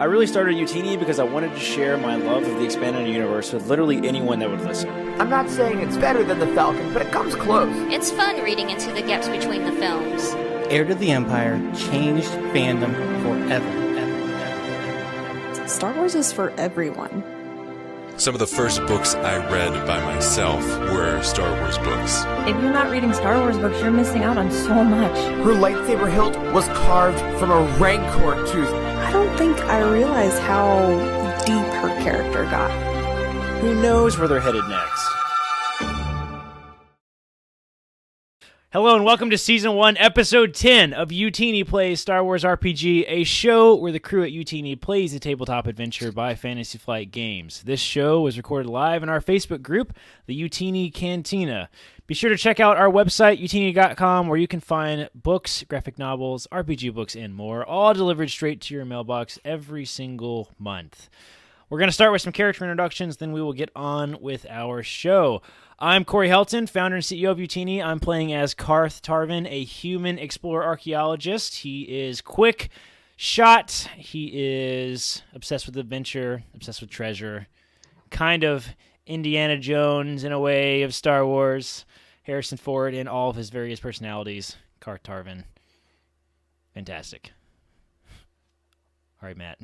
I really started Youtini because I wanted to share my love of the expanded universe with literally anyone that would listen. I'm not saying it's better than The Falcon, but it comes close. It's fun reading into the gaps between the films. Heir to the Empire changed fandom forever. Star Wars is for everyone. Some of the first books I read by myself were Star Wars books. If you're not reading Star Wars books, you're missing out on so much. Her lightsaber hilt was carved from a rancor tooth. I don't think I realized how deep her character got. Who knows where they're headed next? Hello and welcome to Season 1, Episode 10 of Youtini Plays Star Wars RPG, a show where the crew at Youtini plays a tabletop adventure by Fantasy Flight Games. This show was recorded live in our Facebook group, the Youtini Cantina. Be sure to check out our website, youtini.com, where you can find books, graphic novels, RPG books, and more, all delivered straight to your mailbox every single month. We're going to start with some character introductions, then we will get on with our show. I'm Corey Helton, founder and CEO of Youtini. I'm playing as Karth Tarvin, a human explorer archaeologist. He is quick shot. He is obsessed with adventure, obsessed with treasure. Kind of Indiana Jones in a way of Star Wars. Harrison Ford in all of his various personalities. Karth Tarvin. Fantastic. All right, Matt.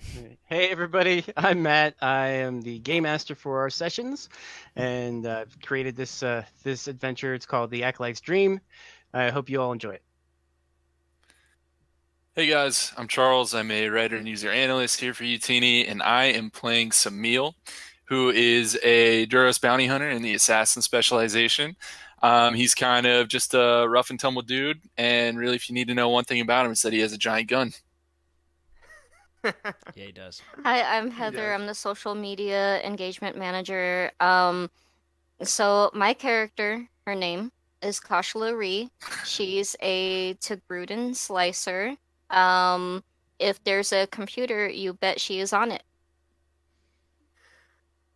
Hey, everybody. I'm Matt. I am the game master for our sessions, and I've created this this adventure. It's called The Acolyte's Dream. I hope you all enjoy it. Hey, guys. I'm Charles. I'm a writer and user analyst here for Youtini, and I am playing Samil, who is a Duros bounty hunter in the assassin specialization. He's kind of just a rough and tumble dude, and really, if you need to know one thing about him, it's that he has a giant gun. Yeah, he does. Hi, I'm Heather. I'm the social media engagement manager. So my character, her name is Kashla Ree. She's a Togruden slicer. If there's a computer, you bet she is on it.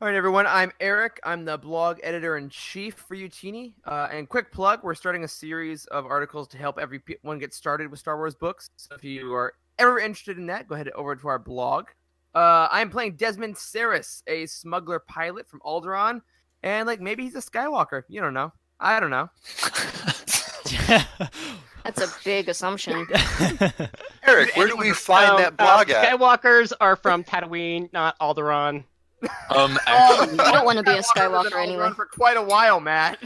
All right, everyone. I'm Eric. I'm the blog editor-in-chief for Youtini. And quick plug, we're starting a series of articles to help everyone get started with Star Wars books. So if you are ever interested in that, go ahead over to our blog. I'm playing Desmond Saris, a smuggler pilot from Alderaan. And, maybe he's a Skywalker. You don't know. I don't know. That's a big assumption. Eric, where do we find that blog at? Skywalkers are from Tatooine, not Alderaan. You don't want to be a Skywalker anyway. For quite a while, Matt.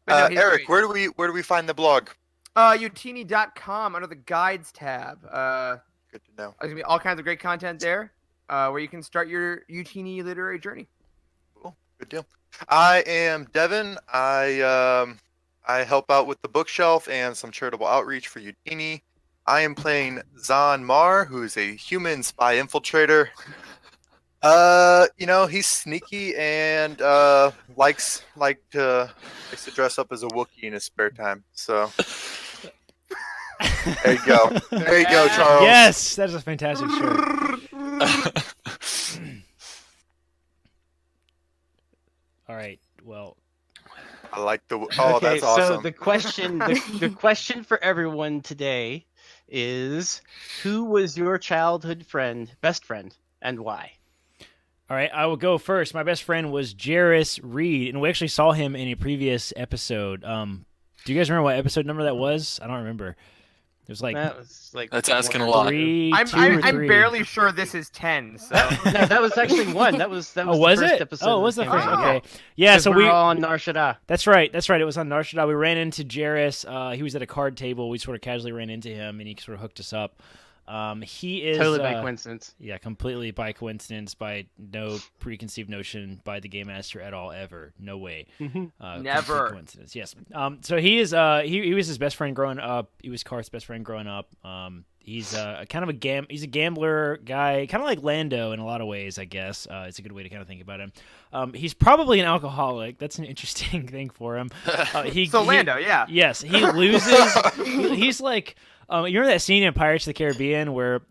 Eric, where do we find the blog? Youtini.com under the guides tab. Good to know. There's gonna be all kinds of great content there, where you can start your Youtini literary journey. Cool, good deal. I am Devin. I help out with the bookshelf and some charitable outreach for Youtini. I am playing Zahn Mar, who is a human spy infiltrator. He's sneaky and likes to dress up as a Wookiee in his spare time. So there you go. There you go, Charles. Yes, that is a fantastic shirt. All right. Well, I like the. Oh, okay, that's awesome. So the question for everyone today is, who was your childhood best friend, and why? All right, I will go first. My best friend was Jyvus Reed, and we actually saw him in a previous episode. Do you guys remember what episode number that was? I don't remember. It was that's asking a lot. I'm barely sure this is 10. So. No, that was actually 1. That was the first episode. Oh, it was the first. Okay, yeah. So we were all on Nar Shaddaa. That's right. It was on Nar Shaddaa. We ran into Jyvus. He was at a card table. We sort of casually ran into him, and he sort of hooked us up. He is totally by coincidence. Yeah, completely by coincidence, by no preconceived notion by the game master at all, ever. No way. Never coincidence. Yes. So he is. He was his best friend growing up. He was Karth's best friend growing up. He's kind of he's a gambler guy, kind of like Lando in a lot of ways, I guess. It's a good way to kind of think about him. He's probably an alcoholic. That's an interesting thing for him. Lando, yeah. Yes, he loses. He's like. You remember that scene in Pirates of the Caribbean where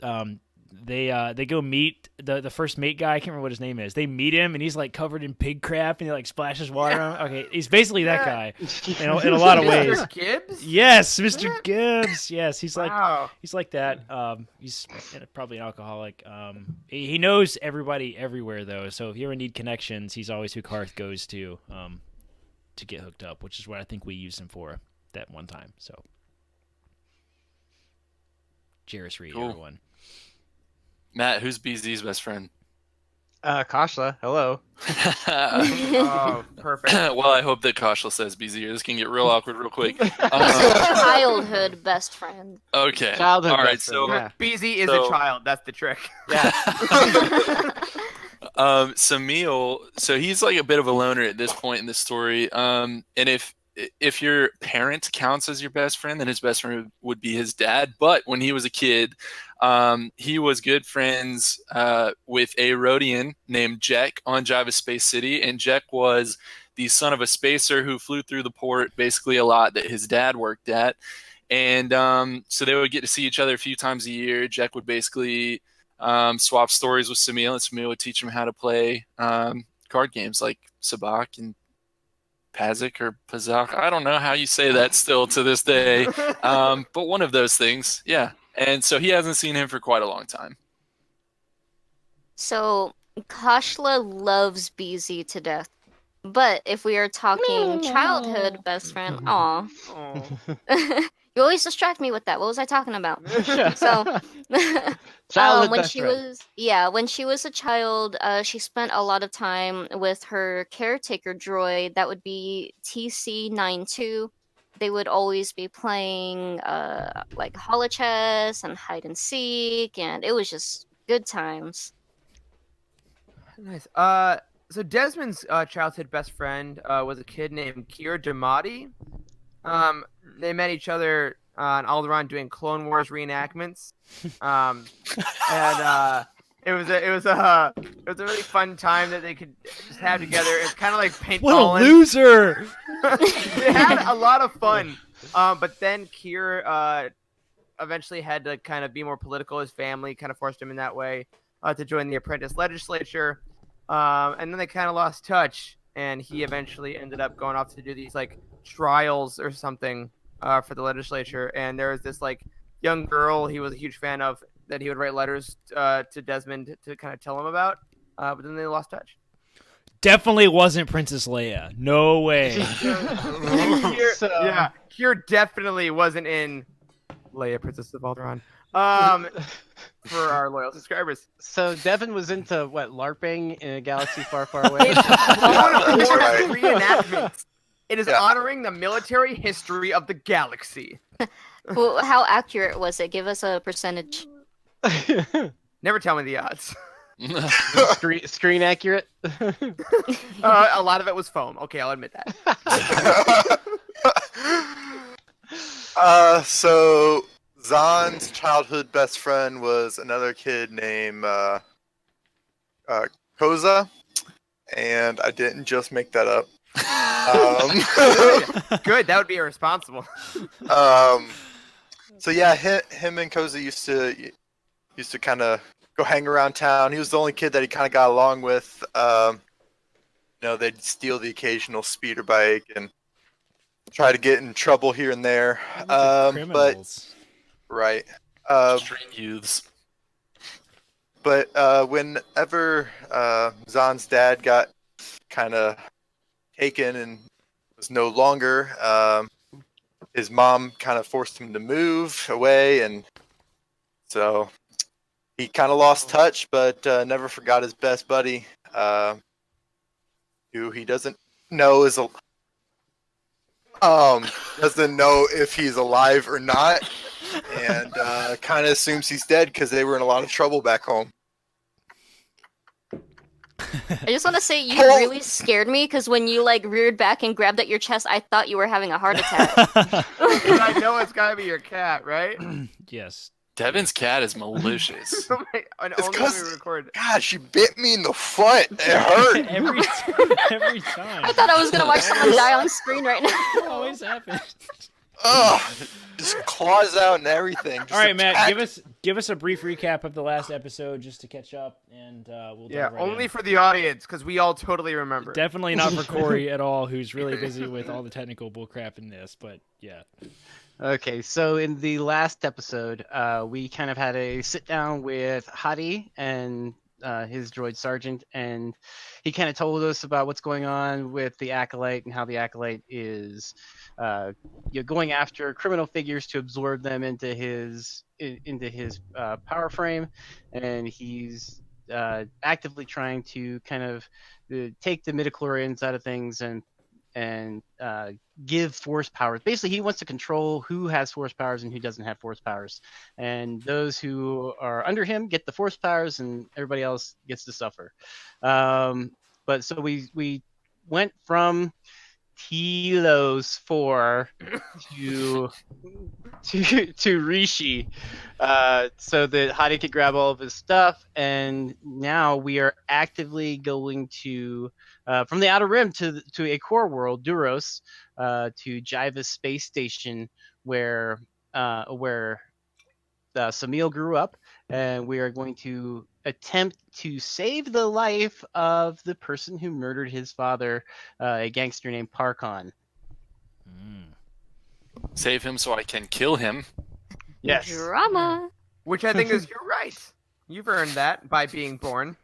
they go meet the first mate guy. I can't remember what his name is. They meet him, and he's like covered in pig crap, and he like splashes water on him. Okay, he's basically that guy in a lot of ways. Mr. Gibbs? Yes, Mr. Gibbs. Yes, he's like Wow. he's like that. He's probably an alcoholic. He knows everybody everywhere though. So if you ever need connections, he's always who Karth goes to get hooked up, which is what I think we used him for that one time. So. Jyvus Reed, Cool. everyone. Matt, who's BZ's best friend? Kashla, hello. Oh, perfect. Well, I hope that Kashla says BZ. This can get real awkward real quick. Childhood best friend. Okay. Childhood All right. best So, friend, BZ is So- a child. That's the trick. yeah. Samil, so he's like a bit of a loner at this point in the story. And if your parent counts as your best friend, then his best friend would be his dad. But when he was a kid, he was good friends with a Rhodian named Jek on Jyvus Space City, and Jek was the son of a spacer who flew through the port basically a lot that his dad worked at. And so they would get to see each other a few times a year. Jek would basically swap stories with Samil, and Samil would teach him how to play card games like Sabak and Pazik or Pazak. I don't know how you say that still to this day. But one of those things, yeah. And so he hasn't seen him for quite a long time. So Kashla loves BZ to death. But if we are talking childhood best friend, aw. You always distract me with that. What was I talking about? So Childhood when best she friend. when she was a child, she spent a lot of time with her caretaker droid. That would be TC92. They would always be playing like holochess and hide and seek, and it was just good times. Nice. So Desmond's childhood best friend was a kid named Kier Damati. They met each other on Alderaan doing Clone Wars reenactments. It was a really fun time that they could just have together. It's kind of like paintballing. What a loser! They had a lot of fun. But then Kier eventually had to kind of be more political. His family kind of forced him in that way to join the apprentice legislature. And then they kind of lost touch, and he eventually ended up going off to do these like trials or something for the legislature. And there was this like young girl he was a huge fan of that he would write letters to Desmond to kind of tell him about. But then they lost touch. Definitely wasn't Princess Leia. No way. Kier definitely wasn't in Leia, Princess of Alderaan. For our loyal subscribers. So Devin was into what, LARPing in a galaxy far, far away? Clone Wars reenactments. It is honoring the military history of the galaxy. Well, how accurate was it? Give us a percentage. Never tell me the odds. Screen accurate? A lot of it was foam. Okay, I'll admit that. So Zahn's childhood best friend was another kid named Koza, and I didn't just make that up. Good, that would be irresponsible. So yeah, him and Koza used to kind of go hang around town. He was the only kid that he kind of got along with. They'd steal the occasional speeder bike and try to get in trouble here and there. Criminals. Right. Street youths. But whenever Zahn's dad got kind of taken and was no longer, his mom kind of forced him to move away, and so he kind of lost touch, but never forgot his best buddy, who he doesn't know doesn't know if he's alive or not, and kind of assumes he's dead because they were in a lot of trouble back home. I just want to say you really scared me because when you like reared back and grabbed at your chest, I thought you were having a heart attack. I know it's gotta be your cat, right? Yes. Devin's cat is malicious. It's because, God, she bit me in the foot. It hurt. every time. I thought I was gonna watch someone die on screen right now. It always happens. Ugh! Just claws out and everything. Just All right, Matt, attack. give us a brief recap of the last episode just to catch up, and we'll Yeah, dive right only in. for the audience because we all totally remember. Definitely not for Corey at all, who's really busy with all the technical bullcrap in this. But yeah. Okay, so in the last episode, we kind of had a sit down with Hadi and his droid sergeant, and he kind of told us about what's going on with the Acolyte and how the Acolyte is going after criminal figures to absorb them into his power frame, and he's actively trying to kind of take the midichlorians out of things and give force powers. Basically, he wants to control who has force powers and who doesn't have force powers. And those who are under him get the force powers, and everybody else gets to suffer. But so we went from Telos 4 to Rishi, so that Hadi could grab all of his stuff, and now we are actively going to from the Outer Rim to a core world, Duros, to Jyvus Space Station, where Samil grew up, and we are going to attempt to save the life of the person who murdered his father, a gangster named Parquan. Save him so I can kill him. Yes. Drama. Which I think is, you're right. You've earned that by being born.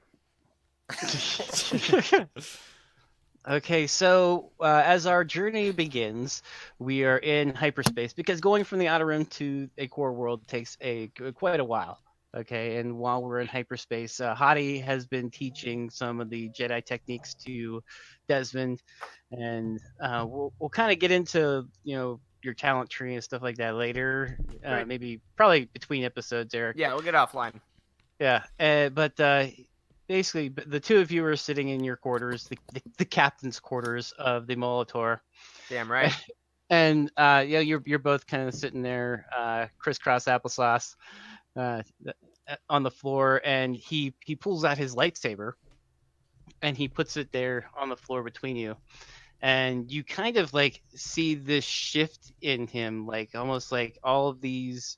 Okay, so as our journey begins, we are in hyperspace because going from the Outer Rim to a core world takes quite a while. Okay, and while we're in hyperspace, Hadi has been teaching some of the Jedi techniques to Desmond, and we'll kind of get into your talent tree and stuff like that later. Right. Maybe probably between episodes, Eric. Yeah, we'll get offline. Yeah, but basically, the two of you are sitting in your quarters, the captain's quarters of the Molitor. Damn right. And you're both kind of sitting there, crisscross applesauce, on the floor, and he pulls out his lightsaber, and he puts it there on the floor between you, and you kind of like see this shift in him, like almost like all of these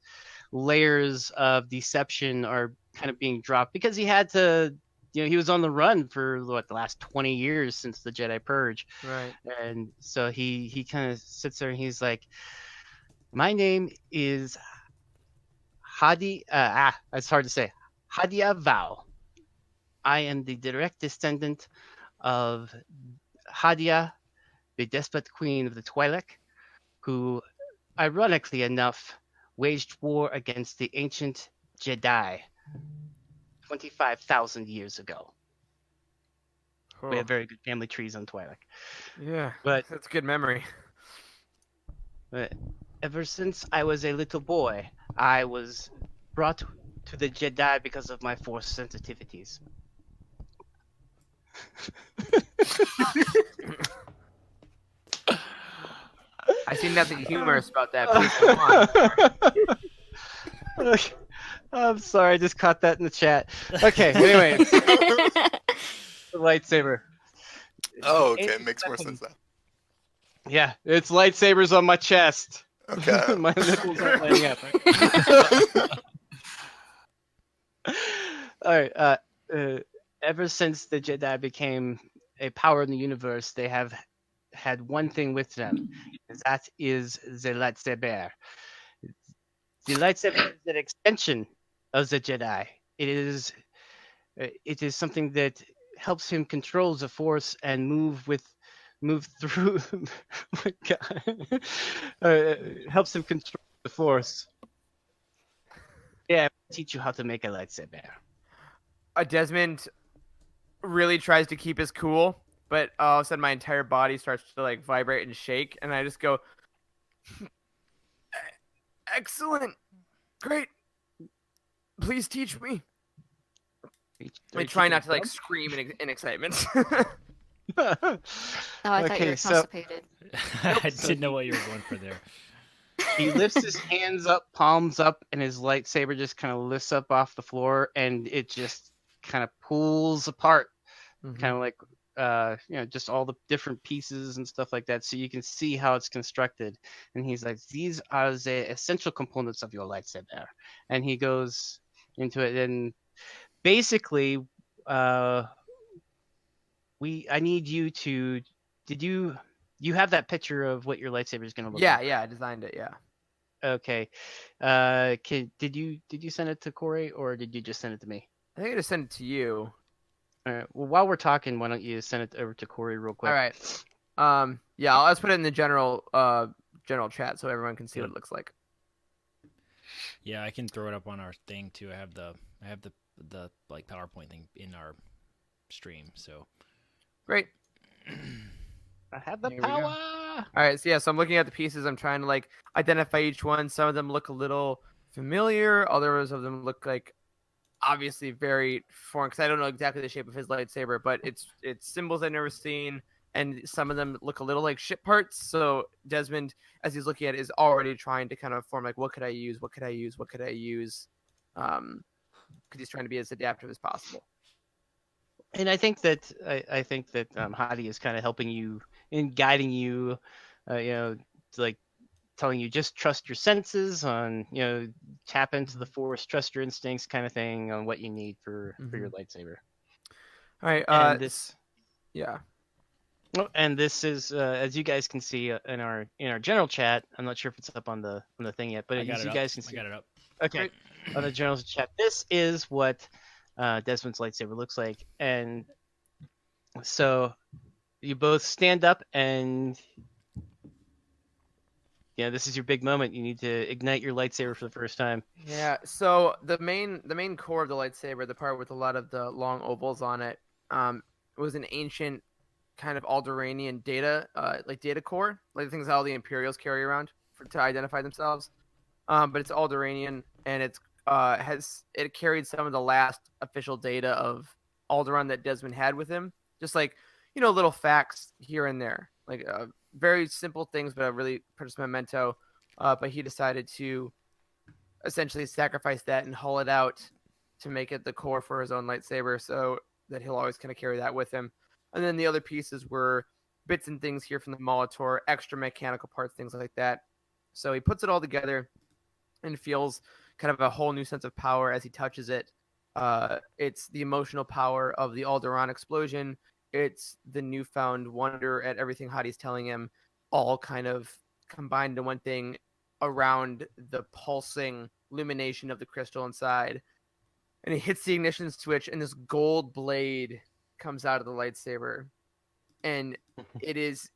layers of deception are kind of being dropped because he had to. He was on the run for the last 20 years since the Jedi Purge. Right. And so he kind of sits there and he's like, my name is Hadi, it's hard to say, Hadia Val. I am the direct descendant of Hadia, the despot queen of the Twi'lek, who, ironically enough, waged war against the ancient Jedi 25,000 years ago. We have very good family trees on Twi'lek. Yeah, but that's a good memory. But ever since I was a little boy, I was brought to the Jedi because of my Force sensitivities. I see nothing humorous about that. Please go on. I'm sorry, I just caught that in the chat. Okay, anyway. The lightsaber. Oh, okay. It makes more sense now. Yeah, it's lightsabers on my chest. Okay. My nipples aren't lighting up. All right. Ever since the Jedi became a power in the universe, they have had one thing with them. That is the lightsaber. The lightsaber is an extension of the Jedi. It is something that helps him control the Force and move through. Oh my God. Helps him control the Force. Yeah, I'll teach you how to make a lightsaber. Desmond really tries to keep his cool, but all of a sudden my entire body starts to like vibrate and shake, and I just go, "Excellent, great, please teach me." I try not to like scream in excitement. Oh, I thought you were constipated. I didn't know what you were going for there. He lifts his hands up, palms up, and his lightsaber just kind of lifts up off the floor, and it just kind of pulls apart, kind of like just all the different pieces and stuff like that, so you can see how it's constructed. And he's like, these are the essential components of your lightsaber. And he goes into it, and basically, I need you to. Did you have that picture of what your lightsaber is going to look like? Yeah, I designed it. Yeah. Okay. Did you send it to Corey, or did you just send it to me? I think I just sent it to you. All right. Well, while we're talking, why don't you send it over to Corey real quick? All right. Yeah, let's put it in the general chat so everyone can see what it looks like. Yeah, I can throw it up on our thing too. I have the like PowerPoint thing in our stream. So great. I have the Here we go. power. All right, so I'm looking at the pieces. I'm trying to like identify each one. Some of them look a little familiar. Others of them look like obviously very foreign, because I don't know exactly the shape of his lightsaber, but it's symbols I've never seen, and some of them look a little like ship parts. So Desmond, as he's looking at it, is already trying to kind of form like, what could I use? What could I use? What could I use? Because he's trying to be as adaptive as possible. And I think that Hadi is kind of helping you in guiding you, like telling you just trust your senses on, tap into the force, trust your instincts, kind of thing, on what you need for your lightsaber. All right. And this, yeah. And this is, as you guys can see in our general chat. I'm not sure if it's up on the thing yet, but as you guys can see, I got it up. Okay, on the general chat, this is what Desmond's lightsaber looks like. And so you both stand up, and this is your big moment. You need to ignite your lightsaber for the first time. Yeah, so the main core of the lightsaber, the part with a lot of the long ovals on it, was an ancient kind of Alderaanian data core, like the things all the Imperials carry around to identify themselves. But it's Alderaanian, and it carried some of the last official data of Alderaan that Desmond had with him. Just like, little facts here and there, like very simple things, but a really precious memento. But he decided to essentially sacrifice that and haul it out to make it the core for his own lightsaber, so that he'll always kind of carry that with him. And then the other pieces were bits and things here from the Molitor, extra mechanical parts, things like that. So he puts it all together and feels kind of a whole new sense of power as he touches it. It's the emotional power of the Alderaan explosion. It's the newfound wonder at everything Hadi's telling him, all kind of combined into one thing around the pulsing illumination of the crystal inside. And he hits the ignition switch, and this gold blade comes out of the lightsaber. And it is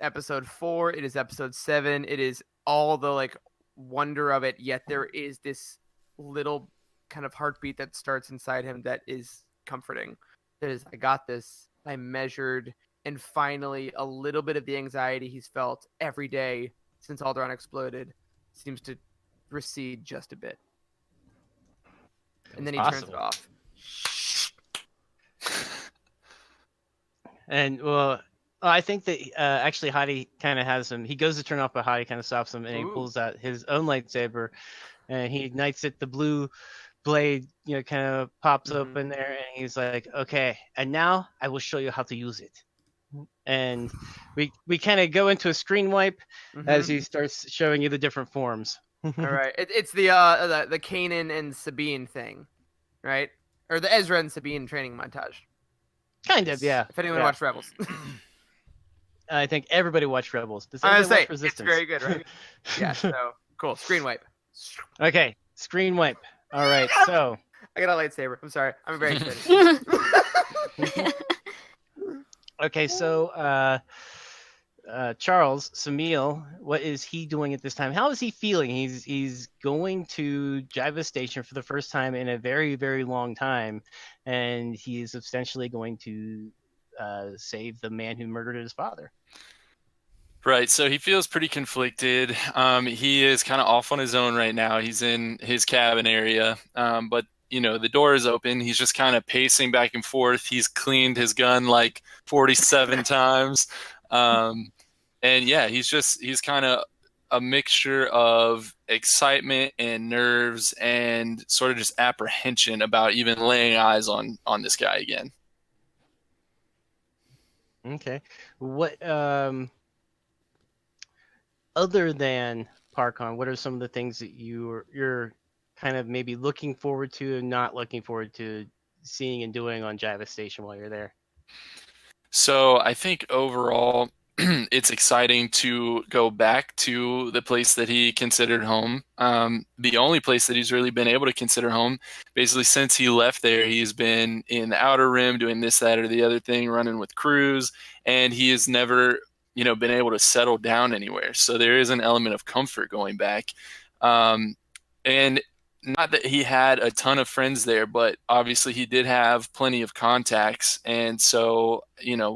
episode 4, it is episode 7, it is all the wonder of it, yet there is this little kind of heartbeat that starts inside him that is comforting. That is, I got this. I measured, and finally a little bit of the anxiety he's felt every day since Alderaan exploded seems to recede just a bit. And then he turns it off. And I think that actually Hadi kind of has him. He goes to turn off, but Hadi kind of stops him, and he pulls out his own lightsaber, and he ignites it. The blue blade, kind of pops up in there, and he's like, "Okay, and now I will show you how to use it." And we kind of go into a screen wipe as he starts showing you the different forms. All right, it's the Kanan and Sabine thing, right? Or the Ezra and Sabine training montage. Kind of, yeah. If anyone watched Rebels. I think everybody watched Rebels. Does I was anybody gonna watch say, it's Resistance? very good, right? Yeah, so cool. Screen wipe. Okay, screen wipe. All right, so I got a lightsaber. I'm sorry. I'm very excited. Okay, so Charles, Samil, what is he doing at this time? How is he feeling? He's going to Jyvus Station for the first time in a very, very long time, and he is essentially going to save the man who murdered his father. Right, so he feels pretty conflicted. He is kind of off on his own right now. He's in his cabin area, but the door is open. He's just kind of pacing back and forth. He's cleaned his gun like 47 times. And yeah, he's kind of a mixture of excitement and nerves and sort of just apprehension about even laying eyes on this guy again. Okay. What other than Parkon, what are some of the things that you're kind of maybe looking forward to and not looking forward to seeing and doing on Jyvus Station while you're there? So I think overall, it's exciting to go back to the place that he considered home. The only place that he's really been able to consider home, basically since he left there, he's been in the Outer Rim doing this, that, or the other thing, running with crews, and he has never, been able to settle down anywhere. So there is an element of comfort going back. And not that he had a ton of friends there, but obviously he did have plenty of contacts. And so,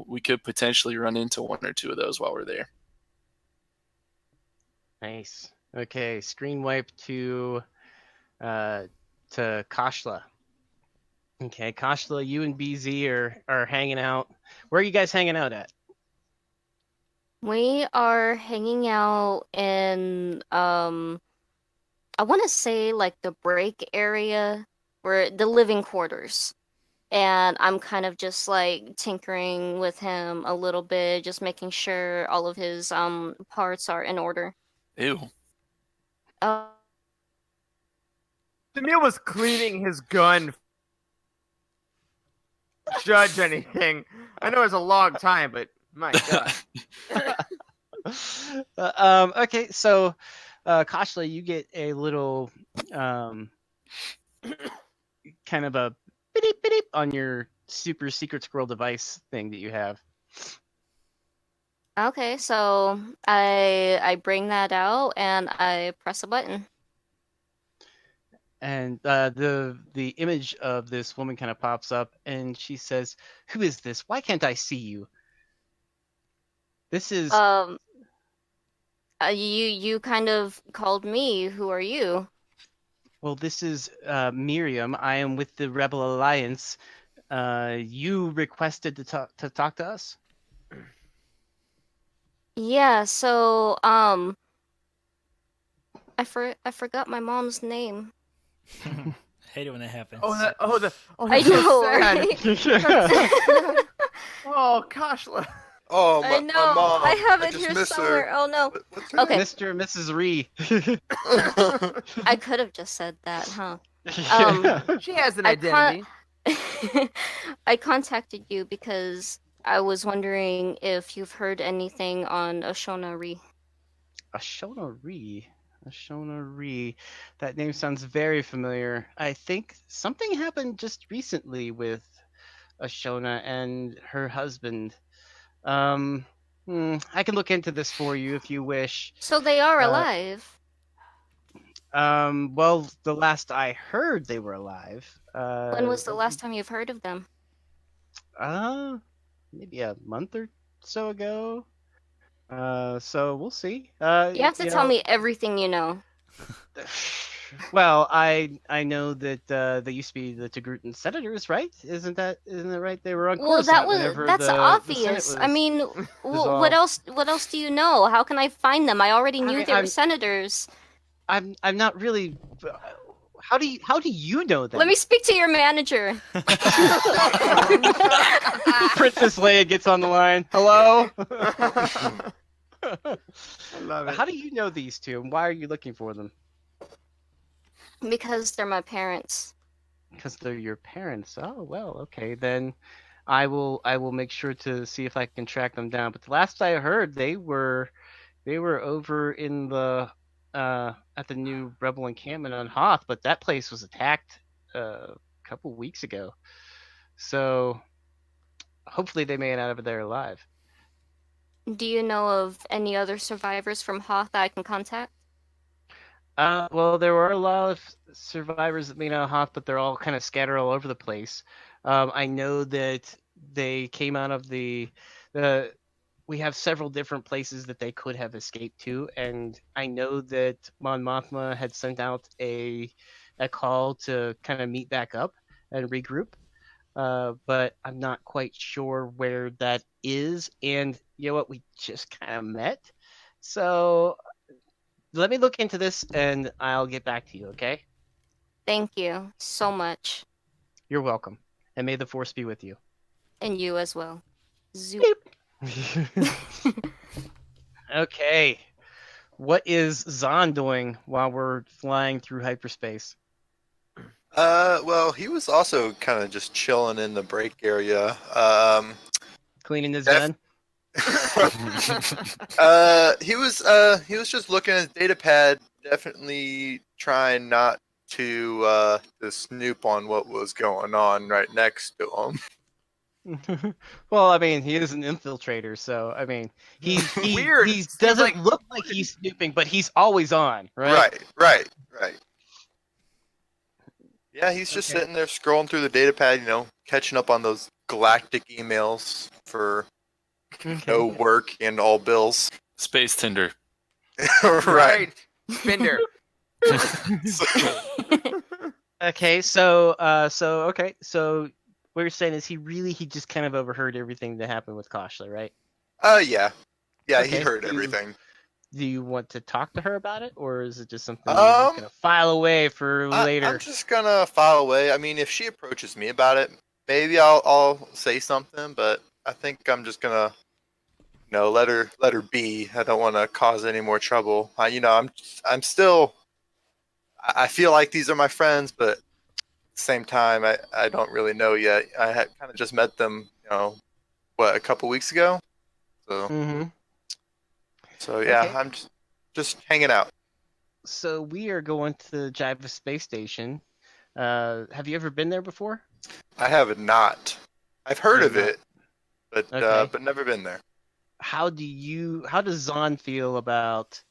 we could potentially run into one or two of those while we're there. Nice. Okay, screen wipe to Kashla. Okay, Kashla, you and BZ are hanging out. Where are you guys hanging out at? We are hanging out in I want to say like the break area, where the living quarters. And I'm kind of just like tinkering with him a little bit, just making sure all of his parts are in order. Ew. Samir was cleaning his gun. Judge anything. I know it's a long time, but my God. Okay, so Kashla, you get a little kind of a beep beep on your super secret squirrel device thing that you have. Okay, so I bring that out and I press a button. And the image of this woman kind of pops up, and she says, "Who is this? Why can't I see you?" This is you kind of called me. Who are you? well, this is Miriam. I am with the Rebel Alliance. You requested to talk to us. Yeah, so I forgot my mom's name. Hate it when that happens. I that's know, so sad. right? Oh, Kashla. Oh, I my know. mom. I have it just here miss somewhere. her. Oh no. What's her Okay. Mr. and Mrs. Ree. I could have just said that, huh? She has an I identity. I contacted you because I was wondering if you've heard anything on Oshona Ree. Oshona Ree. Oshona Ree. That name sounds very familiar. I think something happened just recently with Oshona and her husband. I can look into this for you if you wish. So they are alive. Well, the last I heard, they were alive. When was the last time you've heard of them? Maybe a month or so ago. So we'll see. You have to tell me everything you know. Well, I know that they used to be the Togrutan senators, right? Isn't that right? They were on Coruscant whenever that's the obvious. Senate I was mean, dissolved. what else do you know? How can I find them? I already knew mean, they were senators. I'm not really. How do you know that? Let me speak to your manager. Princess Leia gets on the line. Hello. I love it. How do you know these two, and why are you looking for them? Because they're my parents. Because they're your parents. Oh well, okay then. I will make sure to see if I can track them down. But the last I heard, they were over in the at the new Rebel encampment on Hoth, but that place was attacked a couple weeks ago. So hopefully they made it out of there alive. Do you know of any other survivors from Hoth that I can contact? Well, there were a lot of survivors that made it out of Hoth, but they're all kind of scattered all over the place. I know that they came out of the we have several different places that they could have escaped to, and I know that Mon Mothma had sent out a call to kind of meet back up and regroup, but I'm not quite sure where that is. And you know what? We just kind of met, so let me look into this, and I'll get back to you. Okay? Thank you so much. You're welcome, and may the Force be with you. And you as well. Zoop. Beep. Okay. What is Zahn doing while we're flying through hyperspace? Well, he was also kind of just chilling in the break area. Cleaning his gun? He was just looking at his data pad, definitely trying not to snoop on what was going on right next to him. Well, I mean, he is an infiltrator, so I mean, he Weird. he Seems doesn't like- look like he's snooping, but he's always on, right? Right. Yeah, he's just Okay. sitting there scrolling through the data pad, catching up on those galactic emails for no work and all bills. Space Tinder. Right. Spender. Okay, so what you're saying is he just kind of overheard everything that happened with Koshla, right? Yeah. Yeah, he Okay, heard everything. Do you want to talk to her about it, or is it just something you're just gonna file away for later? I'm just gonna file away. I mean, if she approaches me about it, maybe I'll say something, but I think I'm just gonna, let her be. I don't want to cause any more trouble. I'm still. I feel like these are my friends, but at the same time, I don't really know yet. I had kind of just met them, a couple weeks ago. So. Mm-hmm. So yeah, Okay. I'm just hanging out. So we are going to the Jyvus Space Station. Have you ever been there before? I have not. I've heard You of have it, but Okay. but never been there. How does Zahn feel about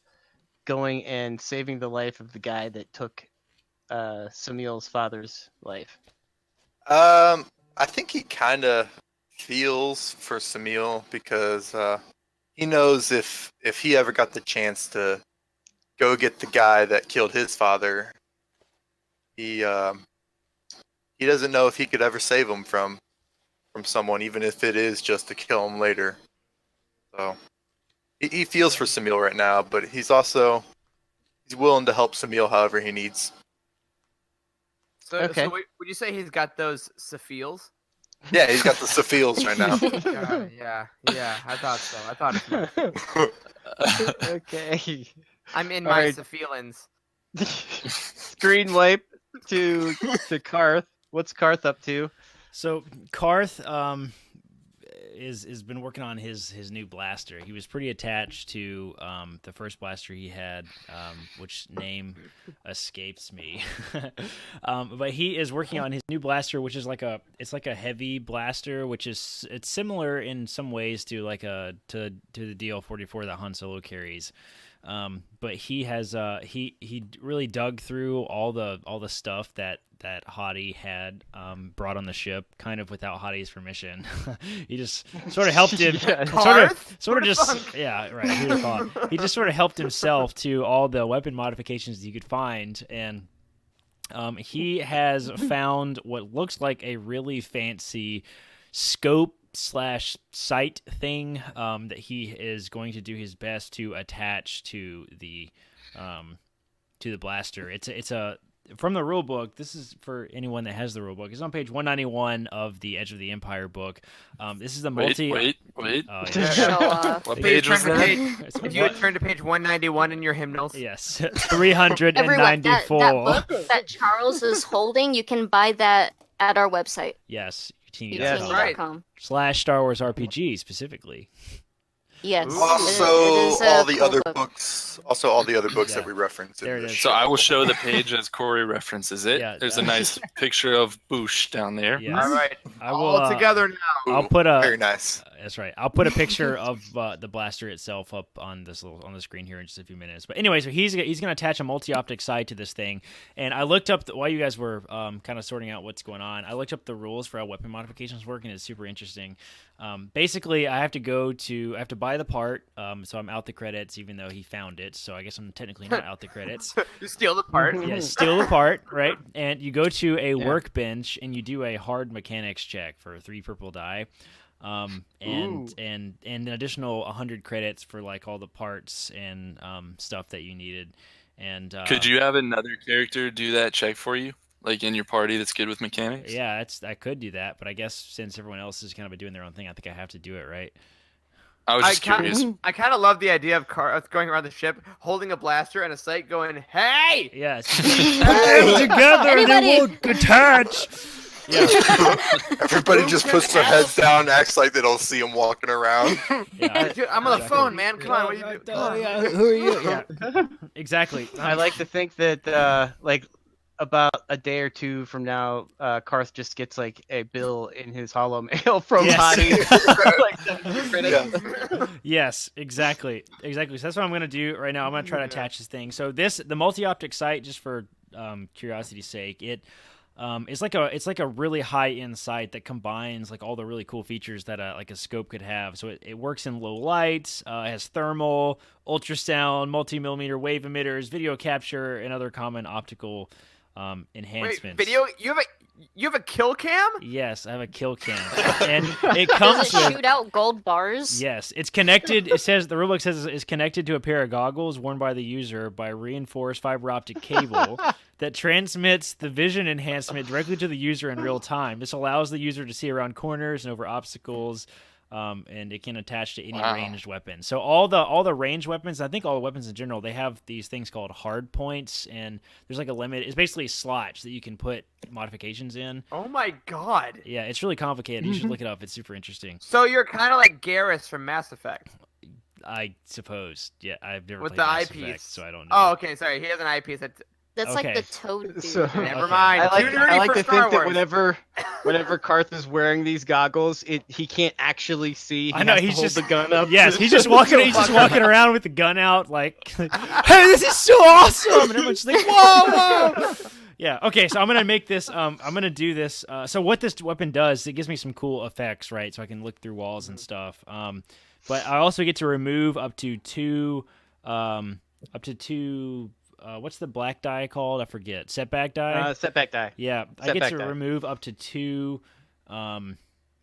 going and saving the life of the guy that took Samil's father's life? I think he kind of feels for Samil because he knows if he ever got the chance to go get the guy that killed his father, he doesn't know if he could ever save him from someone, even if it is just to kill him later. So he feels for Samil right now, but he's willing to help Samil however he needs. So, Okay. so would you say he's got those Safils? Yeah, he's got the Safils right now. Yeah, I thought so. I thought as much. Okay. I'm in All my right. Safilins. Screen wipe to Karth. What's Karth up to? So Karth is been working on his new blaster. He was pretty attached to the first blaster he had, which name escapes me. But he is working on his new blaster, which is like a heavy blaster, which it's similar in some ways to to the DL-44 that Han Solo carries. But he has he really dug through all the stuff that Hadi had brought on the ship, kind of without Hadi's permission. He just sort of helped him, sort of just yeah, right. Who'd have thought? He just sort of helped himself to all the weapon modifications he could find, and he has found what looks like a really fancy scope / sight thing that he is going to do his best to attach to the blaster. It's a from the rule book. This is for anyone that has the rule book. It's on page 191 of the Edge of the Empire book. This is the multi. Wait. Show off. What Please page was turn to that? If you would turn to page 191 in your hymnals. Yes, Everyone, 394. that book that Charles is holding, you can buy that at our website. Yes, Yes. Youtini.com. / Star Wars RPG specifically. Yes. Also, it is a all the cool other book. books. Also, all the other books Yeah. that we reference. In There it this is. So I will show the page as Corey references it. Yeah, There's a nice picture of Boosh down there. Yes. All right. I will. All together now. I'll put a. Very nice. That's right. I'll put a picture of the blaster itself up on the screen here in just a few minutes. But anyway, so he's going to attach a multi-optic sight to this thing, and I looked up while you guys were kind of sorting out what's going on. I looked up the rules for how weapon modifications work, and it's super interesting. Basically, I have to buy the part, so I'm out the credits, even though he found it. So I guess I'm technically not out the credits. You steal the part. Yeah, steal the part, right? And you go to a workbench and you do a hard mechanics check for 3 purple die. And an additional 100 credits for like all the parts and stuff that you needed. And Could you have another character do that check for you, like in your party that's good with mechanics? Yeah, I could do that, but I guess since everyone else is kind of doing their own thing, I think I have to do it, right? I was just curious. I kind of love the idea of Karth going around the ship, holding a blaster and a sight, going, "Hey!" Yes. Hey, together Anybody? they won't detach. Yeah. Everybody just puts their heads down, acts like they don't see him walking around. Yeah. Dude, I'm on the phone, man. Come on, what are you doing? Oh yeah, who are you? Yeah. Exactly. I like to think that like about a day or two from now, Karth just gets like a bill in his hollow mail from Yes. Hottie. Yes, exactly. So that's what I'm gonna do right now. I'm gonna try to attach this thing. So the multi-optic sight, just for curiosity's sake, it's like a really high-end sight that combines like all the really cool features that like a scope could have. So it works in low light, it has thermal, ultrasound, multi-millimeter wave emitters, video capture, and other common optical enhancements. Wait, video? You have a kill cam? Yes, I have a kill cam, and it comes Does it with. shoot out gold bars? Yes, it's connected. It says the rulebook says it's connected to a pair of goggles worn by the user by a reinforced fiber optic cable that transmits the vision enhancement directly to the user in real time. This allows the user to see around corners and over obstacles, and it can attach to any ranged weapon. So all the ranged weapons, I think all the weapons in general, they have these things called hard points, and there's like a limit. It's basically slots that you can put modifications in. Oh my god. Yeah, it's really complicated. You should look it up. It's super interesting. So you're kind of like Garrus from Mass Effect. I suppose. Yeah, I've never With played the Mass eyepiece. Effect, so I don't know. Oh, okay, sorry. He has an eyepiece. That's Okay. like the Toad dude. So- Never Okay. mind. I Too nerdy like for to Star think that Wars. whenever Karth is wearing these goggles, he can't actually see. He I know, has to he's hold just- the gun up. Yes, he's just walking. He's just walking around with the gun out, like, "Hey, this is so awesome!" And everyone's just like, "Whoa, whoa!" Yeah. Okay, so I'm gonna make this. I'm gonna do this. So what this weapon does, it gives me some cool effects, right? So I can look through walls and stuff. But I also get to remove up to two. What's the black die called? I forget. Setback die. Setback die. Yeah, I get Setback to die. remove up to two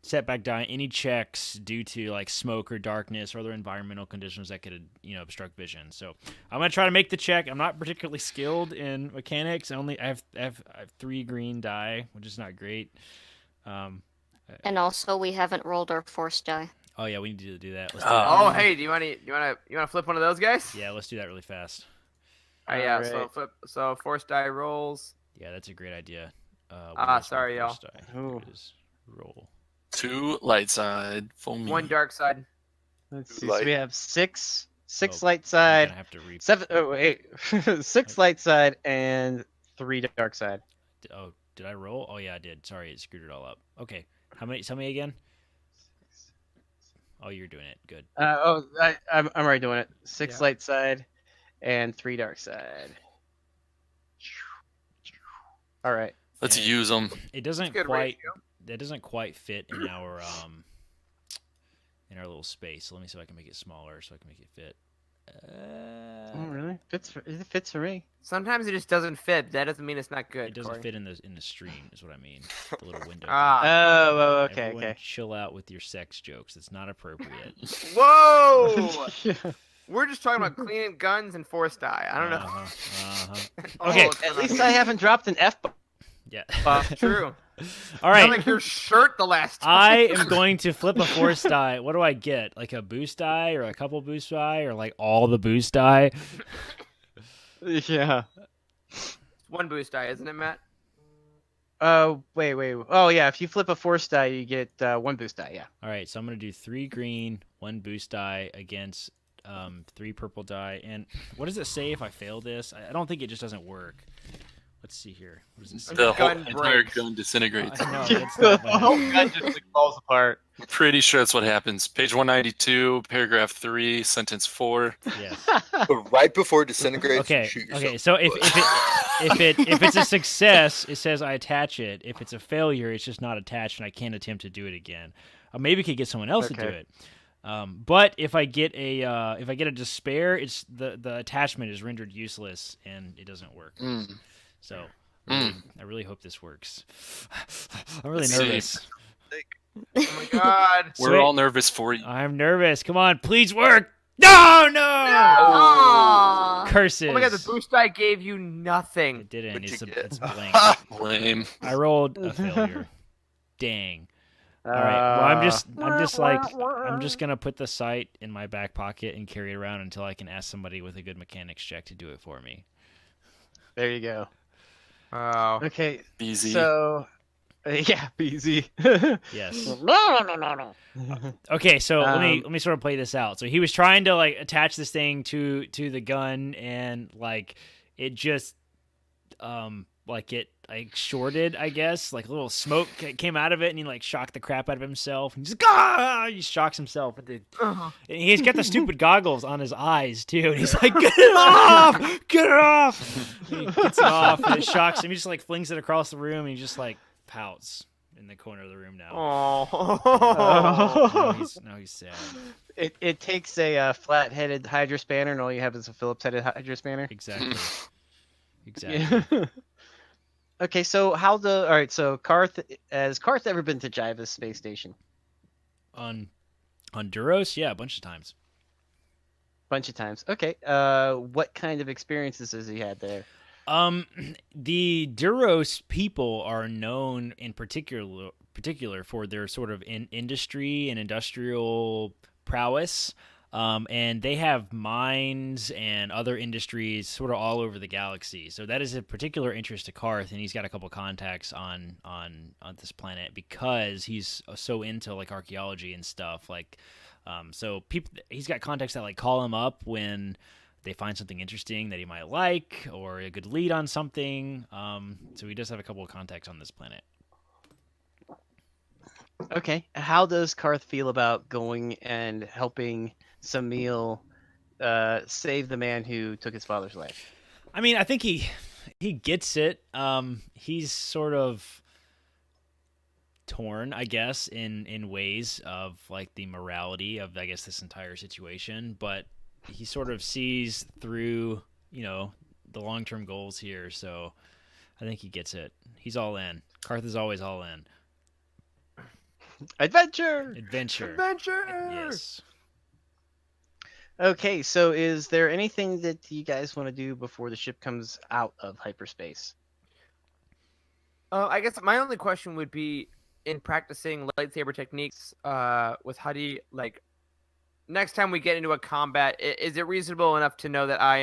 setback die any checks due to like smoke or darkness or other environmental conditions that could obstruct vision. So I'm gonna try to make the check. I'm not particularly skilled in mechanics. I have 3 green die, which is not great. And also, we haven't rolled our force die. Oh yeah, we need to do that. Let's do Oh, that. hey, do you want to flip one of those guys? Yeah, let's do that really fast. Oh, yeah. Alright. So flip. So force die rolls. Yeah, that's a great idea. Sorry, y'all. Ooh. Roll. 2 light side, full me. 1 dark side. Let's see. Light. So we have six Oh, light I'm side, gonna have to 7. Oh wait, 6 light side and 3 dark side. Oh, did I roll? Oh yeah, I did. Sorry, it screwed it all up. Okay, how many? Tell me again. Oh, you're doing it. Good. I'm already doing it. 6 Yeah. light side and 3 dark side. All right. Let's And use them. It doesn't Good quite. ratio. That doesn't quite fit in our little space. So let me see if I can make it smaller so I can make it fit. Oh really? It fits for me. Sometimes it just doesn't fit. That doesn't mean it's not good. It doesn't Corey. fit in the stream. Is what I mean. The little window. Ah. Oh, okay, Everyone okay. Chill out with your sex jokes. It's not appropriate. Whoa! Yeah. We're just talking about cleaning guns and force die. I don't know. Uh-huh. Okay. Oh, At least I haven't dropped an F bomb. Yeah. True. All right. Sound like your shirt the last time. I am going to flip a force die. What do I get? Like a boost die or a couple boost die or like all the boost die? Yeah. 1 boost die, isn't it, Matt? Wait. Oh yeah, if you flip a force die, you get 1 boost die. Yeah. All right, so I'm going to do 3 green, 1 boost die against 3 purple die. And what does it say if I fail this? I don't think it just doesn't work. Let's see here. What does it say? The whole gun entire breaks. gun disintegrates. No, it's The not bad. whole gun just like, falls apart. I'm pretty sure that's what happens. Page 192, paragraph 3, sentence 4. Yes. But right before it disintegrates, Okay. you shoot yourself. Okay. So if it's a success, it says I attach it. If it's a failure, it's just not attached, and I can't attempt to do it again. Maybe could get someone else to do Okay. it. But if I get a despair, it's the attachment is rendered useless and it doesn't work. So I really hope this works. I'm really Let's see. nervous. Oh my god. We're Sweet. all nervous for you. I'm nervous. Come on, please work. No. Aww. Curses. Oh my god, the boost die gave you nothing. It didn't. What'd It's you a, get? it's blank. Lame. I rolled a failure. Dang. All right. Well, I'm just gonna put the sight in my back pocket and carry it around until I can ask somebody with a good mechanics check to do it for me. There you go. Oh. Okay. Easy. So, yeah, BZ. Yes. Okay, so let me sort of play this out. So he was trying to like attach this thing to the gun, and like it just like it like shorted, I guess. Like a little smoke came out of it, and he like shocked the crap out of himself. And he's like, he shocks himself. And he's got the stupid goggles on his eyes too, and he's like, "Get it off! Get it off!" And he gets it off, and it shocks him. He just like flings it across the room, and he just like pouts in the corner of the room now. Oh. Now he's sad. It takes a flat-headed Hydra spanner, and all you have is a Phillips-headed Hydra spanner. Exactly. Yeah. Okay, so all right, so has Karth ever been to Jyvus Space Station? On Duros, yeah, a bunch of times. Bunch of times. Okay. What kind of experiences has he had there? The Duros people are known in particular for their sort of industry and industrial prowess. And they have mines and other industries sort of all over the galaxy. So that is a particular interest to Karth, and he's got a couple contacts on this planet because he's so into like archaeology and stuff. Like, so he's got contacts that like call him up when they find something interesting that he might like or a good lead on something. So he does have a couple of contacts on this planet. Okay. How does Karth feel about going and helping Samil save the man who took his father's life? I mean, I think he gets it. He's sort of torn, I guess, in ways of like the morality of, I guess, this entire situation, but he sort of sees through, the long-term goals here. So I think he gets it. He's all in. Karth is always all in. Adventure. Yes. Okay, so is there anything that you guys want to do before the ship comes out of hyperspace? I guess my only question would be, in practicing lightsaber techniques with Hadi, like, next time we get into a combat, is it reasonable enough to know that I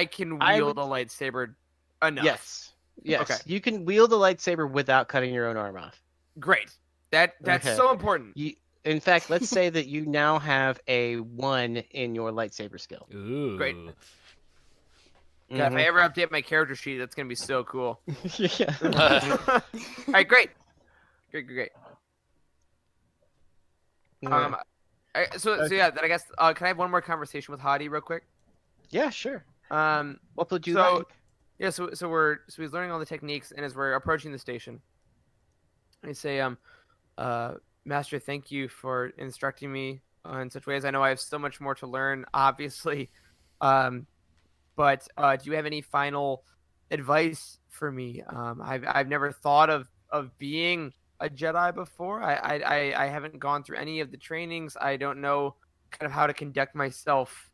can wield a lightsaber enough? Yes. Okay. You can wield a lightsaber without cutting your own arm off. Great. That's Okay. so important. In fact, let's say that you now have a 1 in your lightsaber skill. Ooh. Great. God, if I ever update my character sheet, that's gonna be so cool. Yeah. All right, great. So yeah, then I guess can I have one more conversation with Hadi real quick? Yeah, sure. What would you like? Yeah, so he's learning all the techniques, and as we're approaching the station, I say, Master, thank you for instructing me in such ways. I know I have so much more to learn, obviously, but do you have any final advice for me? I've never thought of being a Jedi before. I haven't gone through any of the trainings. I don't know kind of how to conduct myself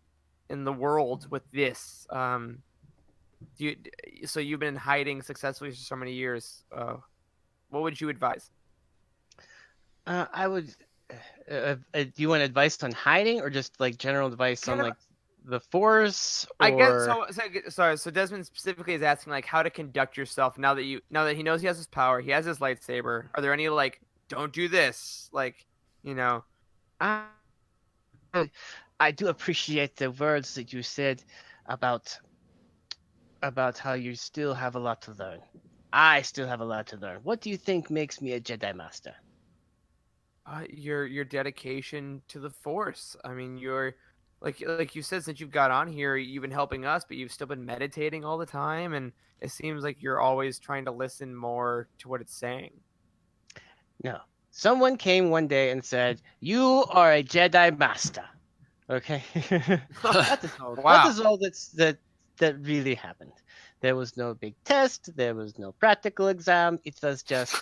in the world with this. So you've been hiding successfully for so many years. What would you advise? I would. Do you want advice on hiding, or just like general advice on like the Force? Or... I guess so. So Desmond specifically is asking like how to conduct yourself now that he knows he has his power, he has his lightsaber. Are there any like don't do this, like I do appreciate the words that you said about how you still have a lot to learn. I still have a lot to learn. What do you think makes me a Jedi Master? Your dedication to the Force. I mean, you're like you said, since you've got on here, you've been helping us, but you've still been meditating all the time, and it seems like you're always trying to listen more to what it's saying. No. Someone came one day and said, "You are a Jedi Master." Okay. That is all. Wow. That is all that really happened. There was no big test. There was no practical exam. It was just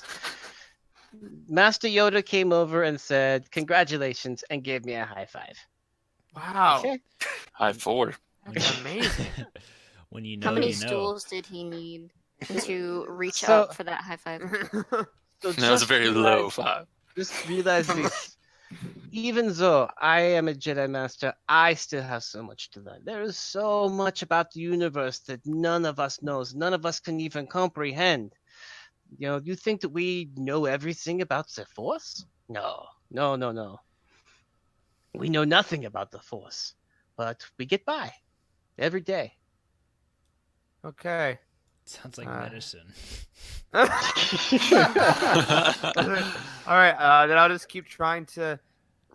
Master Yoda came over and said, "Congratulations," and gave me a high five. Wow. Okay. High 4. That's amazing. When you know, How many you know. stools did he need to reach out for that high five? So That was a just very realize- low 5. Just realize this. Even though I am a Jedi Master, I still have so much to learn. There is so much about the universe that none of us knows. None of us can even comprehend. You think that we know everything about the Force? No. We know nothing about the Force, but we get by every day. Okay. Sounds like medicine. All right. Then I'll just keep trying to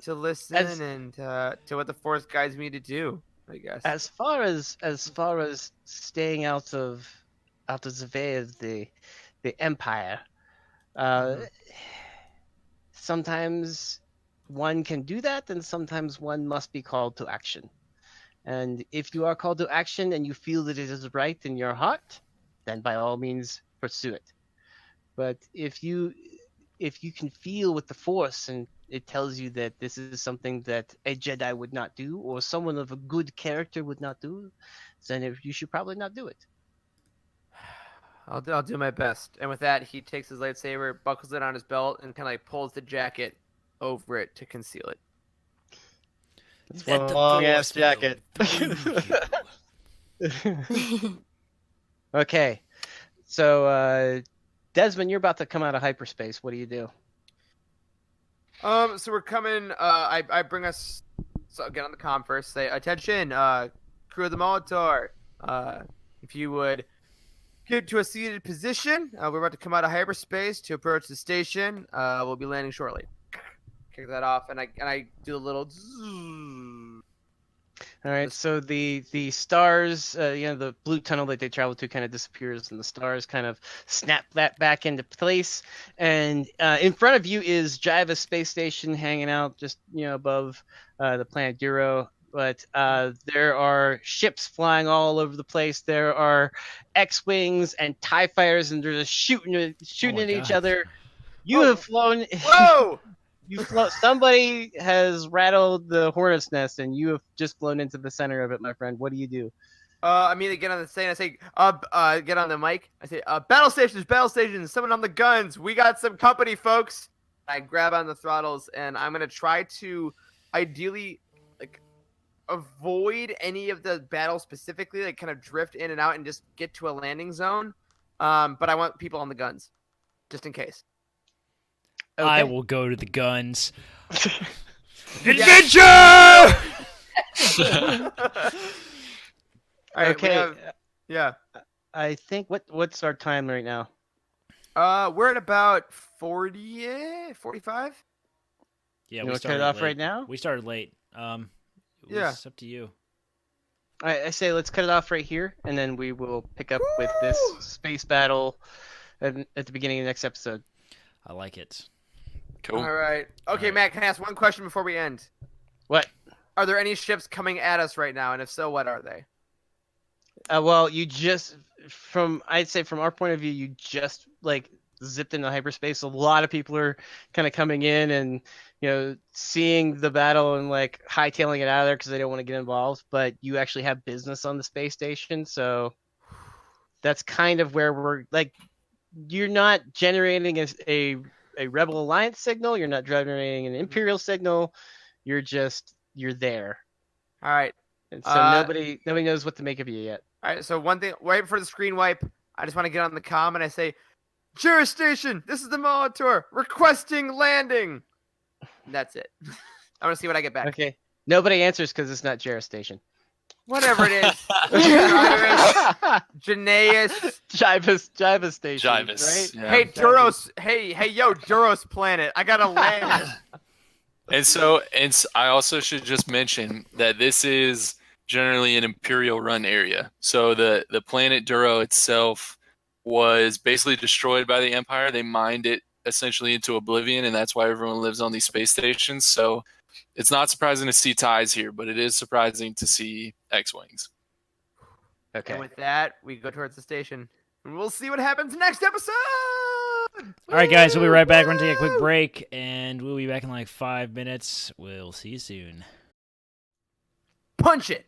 listen and to what the Force guides me to do, I guess. As far as staying out of the way of the Empire, sometimes one can do that, and sometimes one must be called to action. And if you are called to action and you feel that it is right in your heart, then by all means pursue it. But if you can feel with the Force and it tells you that this is something that a Jedi would not do or someone of a good character would not do, then you should probably not do it. I'll do my best. And with that, he takes his lightsaber, buckles it on his belt, and kind of like pulls the jacket over it to conceal it. It's one long ass jacket. Okay, so Desmond, you're about to come out of hyperspace. What do you do? So we're coming. I bring us. So get on the comm first. Say attention, crew of the Molitor. If you would get to a seated position, we're about to come out of hyperspace to approach the station. We'll be landing shortly. Kick that off, and I do a little. All right, so the stars, the blue tunnel that they travel to kind of disappears, and the stars kind of snap that back into place. And in front of you is Jyvus Space Station hanging out just above the planet Duro. But there are ships flying all over the place. There are X-wings and TIE fighters, and they're just shooting at each other. You have flown. Whoa! Somebody has rattled the hornet's nest, and you have just flown into the center of it, my friend. What do you do? I immediately get on the thing. I say, get on the mic. I say, battle stations, someone on the guns. We got some company, folks. I grab on the throttles, and I'm gonna try to, ideally, avoid any of the battles specifically, kind of drift in and out and just get to a landing zone. But I want people on the guns, just in case. Okay. I will go to the guns. Adventure! All right, okay. Yeah. I think what's our time right now? We're at about 40, 45. Yeah, we started off late. Right now. We started late. It's up to you. All right, I say let's cut it off right here, and then we will pick up with this space battle at the beginning of the next episode. I like it. Cool. All right. Okay, Matt, can I ask one question before we end? What? Are there any ships coming at us right now? And if so, what are they? Well, you just I'd say from our point of view, you just zipped into hyperspace. A lot of people are kind of coming in and seeing the battle and hightailing it out of there because they don't want to get involved. But you actually have business on the space station, so that's kind of where we're you're not generating a Rebel Alliance signal. You're not generating an Imperial signal. You're there. All right. And so nobody knows what to make of you yet. All right. So one thing, right before the screen wipe, I just want to get on the comm and I say, Jyvus Station, this is the Molitor requesting landing. And that's it. I want to see what I get back. Okay. Nobody answers because it's not Jyvus Station. Whatever it is. Janaeus. Jyvus Station. Jyvus. Right? Yeah. Hey, Duros. Hey, yo, Duros planet. I got to land. And I also should just mention that this is generally an Imperial run area. So the planet Duro itself was basically destroyed by the Empire. They mined it essentially into oblivion, and that's why everyone lives on these space stations. So it's not surprising to see TIEs here, but it is surprising to see X-Wings. Okay. And with that, we go towards the station. And we'll see what happens next episode! All right, guys, we'll be right back. We're going to take a quick break, and we'll be back in 5 minutes. We'll see you soon. Punch it!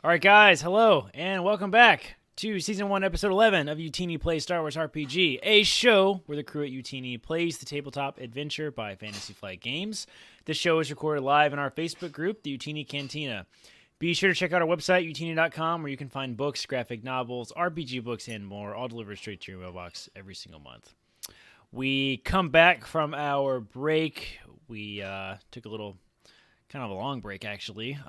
All right, guys, hello, and welcome back to Season 1, Episode 11 of Youtini Plays Star Wars RPG, a show where the crew at Youtini plays the tabletop adventure by Fantasy Flight Games. This show is recorded live in our Facebook group, the Youtini Cantina. Be sure to check out our website, youtini.com, where you can find books, graphic novels, RPG books, and more, all delivered straight to your mailbox every single month. We come back from our break. We took a little, kind of a long break, actually,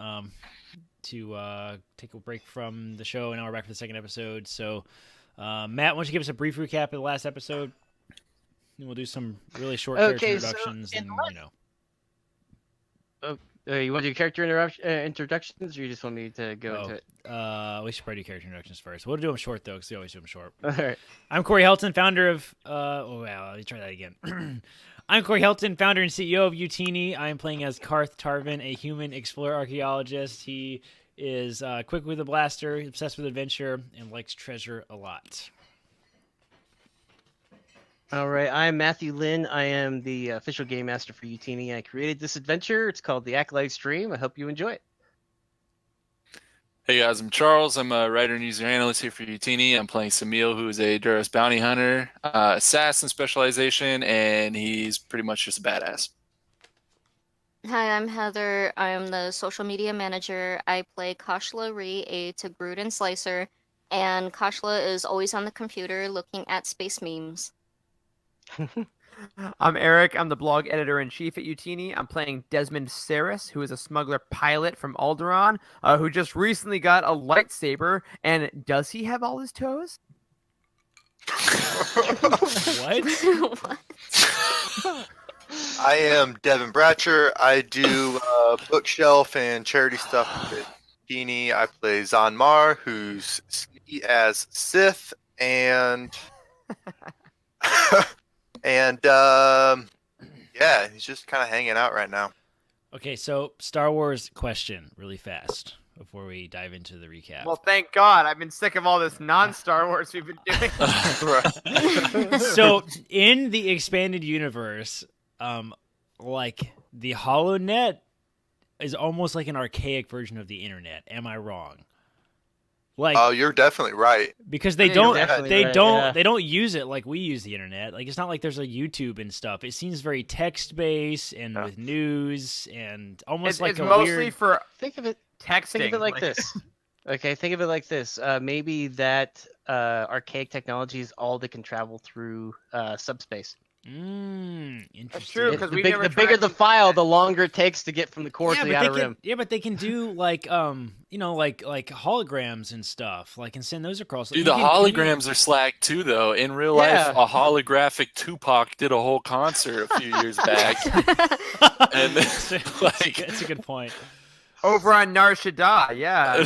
to take a break from the show, and now we're back for the second episode. So, Matt, why don't you give us a brief recap of the last episode? And we'll do some really short character introductions. You want to do character introductions, or you just want me to go into it? We should probably do character introductions first. We'll do them short, though, because we always do them short. All right. I'm Corey Helton, founder of... let me try that again. I'm Corey Helton, founder and CEO of Youtini. I am playing as Karth Tarvin, a human explorer archaeologist. He is quick with a blaster, obsessed with adventure, and likes treasure a lot. All right, I'm Matthew Lynn. I am the official game master for Youtini. I created this adventure. It's called the Acolyte Stream. I hope you enjoy it. Hey guys, I'm Charles. I'm a writer and user analyst here for Youtini. I'm playing Samil, who is a Duros bounty hunter, assassin specialization, and he's pretty much just a badass. Hi, I'm Heather. I am the social media manager. I play Kashla Ree, a Togruden slicer, and Kashla is always on the computer looking at space memes. I'm Eric. I'm the blog editor-in-chief at Youtini. I'm playing Desmond Saris, who is a smuggler pilot from Alderaan, who just recently got a lightsaber. And does he have all his toes? What? What? I am Devin Bratcher. I do bookshelf and charity stuff with Youtini. I play Zon Mar, who's sneaky as Sith, and yeah, he's just kind of hanging out right now. Okay, so Star Wars question really fast before we dive into the recap. Well, thank God. I've been sick of all this non-Star Wars we've been doing. So, in the expanded universe, like the HoloNet is almost like an archaic version of the internet. Am I wrong? Like, oh, you're definitely right. Because they don't use it like we use the internet. Like, it's not like there's a YouTube and stuff. It seems very text based and with news and almost it's like a mostly weird... for Think of it texting. Think of it like this. Okay, think of it like this. Maybe that archaic technology is all that can travel through subspace. Interesting. That's true, because the bigger the file, the longer it takes to get from the core to the outer rim. Yeah, but they can do like like holograms and stuff, like, and send those across. Dude, the holograms are slack too, though. In real life, a holographic Tupac did a whole concert a few years back. And that's a good point. Over on Nar Shaddaa, yeah.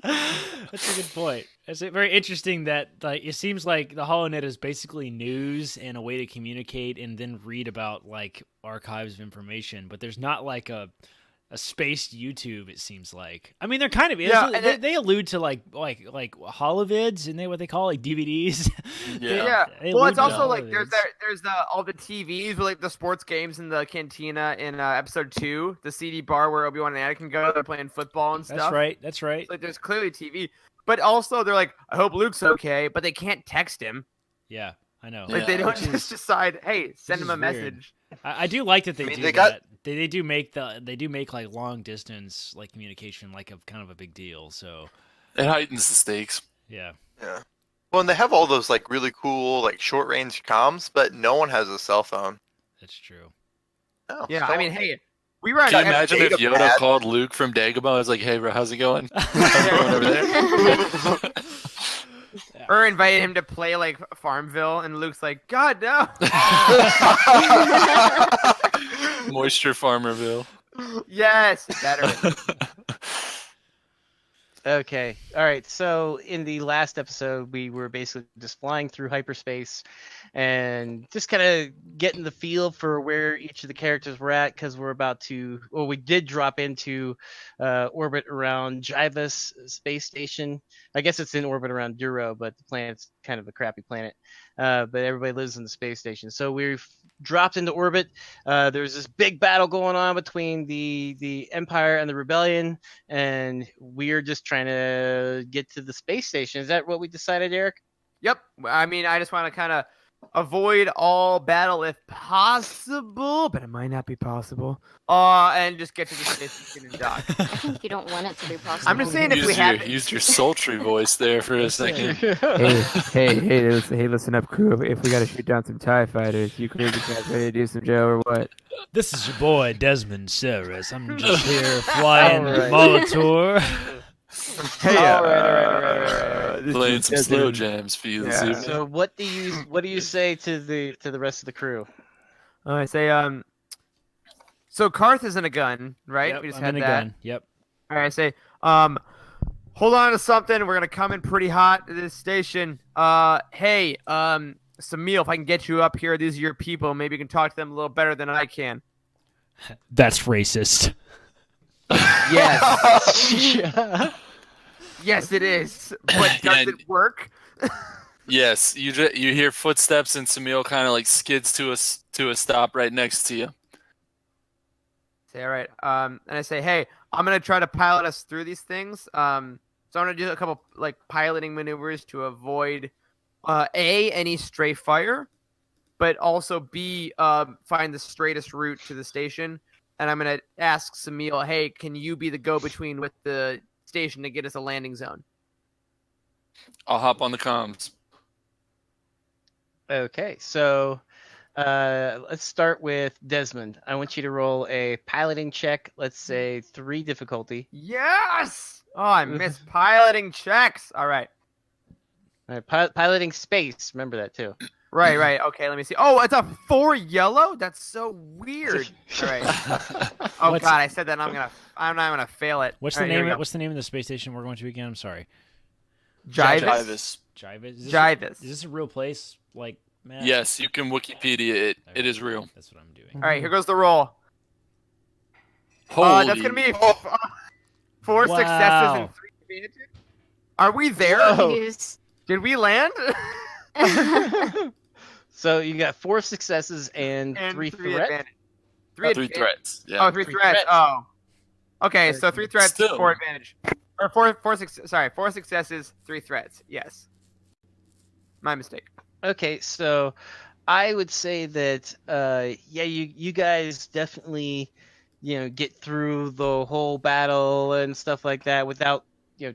That's a good point. It's very interesting that like it seems like the HoloNet is basically news and a way to communicate and then read about like archives of information, but there's not like a spaced YouTube. It seems like. I mean, they're kind of they allude to like holovids and what they call like DVDs. Yeah. Well, it's also like there's all the TVs with like the sports games in the cantina in episode 2, the CD bar where Obi-Wan and Anakin go. They're playing football and stuff. That's right. So, like there's clearly TV, but also they're like, I hope Luke's okay, but they can't text him. Yeah, I know. Like they don't just decide, hey, send him a message. I do like that they do that. They do make like long distance like communication like a kind of a big deal. So it heightens the stakes. Yeah. Yeah. Well, and they have all those like really cool like short range comms, but no one has a cell phone. That's true. Oh, yeah, so I mean, hey, we run. Can you imagine if Yoda called Luke from Dagobah? I was like, "Hey, bro, how's it going? How's it going over there?" Or invited him to play like Farmville, and Luke's like, God no. Moisture Farmerville. Yes, better. Okay. All right. So in the last episode, we were basically just flying through hyperspace and just kind of getting the feel for where each of the characters were at, because we did drop into orbit around Jyvus Space Station. I guess it's in orbit around Duro, but the planet's kind of a crappy planet. But everybody lives in the space station. So we've dropped into orbit. There's this big battle going on between the Empire and the Rebellion, and we're just trying to get to the space station. Is that what we decided, Eric? Yep. I mean, I just want to kind of avoid all battle if possible, but it might not be possible. And just get to the space station and dock. I think you don't want it to be possible. I'm just saying if we have used your sultry voice there for a second. hey, listen up, crew. If we got to shoot down some TIE fighters, you crazy guys ready to do some jail or what? This is your boy Desmond Severus. I'm just here flying Molitor. Hey, all right. Playing some slow jams for you this evening. So what do you say to the rest of the crew? I say, so Karth is in a gun, right? Yep, We just I'm had in a that. gun. Yep. All right, I say, hold on to something. We're gonna come in pretty hot to this station. Hey, Samil, if I can get you up here, these are your people. Maybe you can talk to them a little better than I can. That's racist. Yes. Yes, it is. But does it work? Yes, you hear footsteps and Samil kind of like skids to a stop right next to you. Say, all right. And I say, hey, I'm gonna try to pilot us through these things. So I'm gonna do a couple like piloting maneuvers to avoid any stray fire, but also B, find the straightest route to the station. And I'm gonna ask Samil, hey, can you be the go-between with the station to get us a landing zone? I'll hop on the comms. Okay, so let's start with Desmond. I want you to roll a piloting check. Let's say 3 difficulty. Yes! Oh, I missed piloting checks. All right. All right, piloting space. Remember that too. Right. Okay, let me see. Oh, it's a 4 yellow? That's so weird. All right. Oh God, I said that. I'm not gonna fail it. What's All the right, name? What's the name of the space station we're going to again? I'm sorry. Jyvus. Jyvus. Is this a real place? Like, Matt? Yes, you can Wikipedia it. Okay. It is real. That's what I'm doing. All right, here goes the roll. Holy. That's gonna be 4 successes and 3 advantages. Are we there? Jeez. Did we land? So you got 4 successes and 3 threats. 3 threats. Yeah. Oh, 3 threats. Oh. Okay, so 3 threats, Still. 4 advantage. Or 4 successes, 3 threats. Yes. My mistake. Okay, so I would say that you guys definitely get through the whole battle and stuff like that without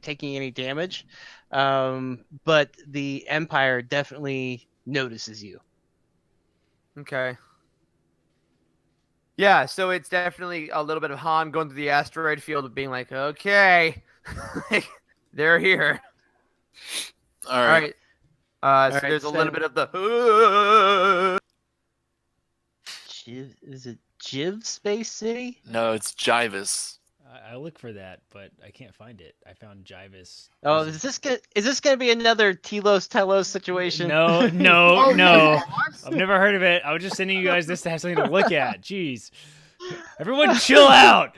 taking any damage. But the Empire definitely notices you. Okay. Yeah, so it's definitely a little bit of Han going through the asteroid field of being like, okay, they're here. All right. So there's a little bit of the. Is it Jyvus Space City? No, it's Jyvus. I look for that, but I can't find it. I found Jyvus. Oh, is this gonna be another Telos situation? No. no. I've never heard of it. I was just sending you guys this to have something to look at. Jeez. Everyone chill out.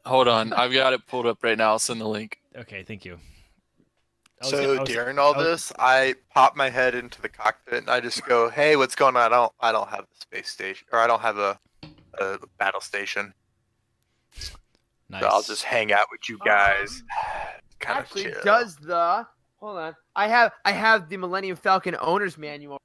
Hold on. I've got it pulled up right now. I'll send the link. Okay, thank you. During all this, I pop my head into the cockpit and I just go, "Hey, what's going on? I don't have a space station, or I don't have a battle station. Nice. So I'll just hang out with you guys." Kind Actually, of chill. does the hold on? I have the Millennium Falcon owner's manual.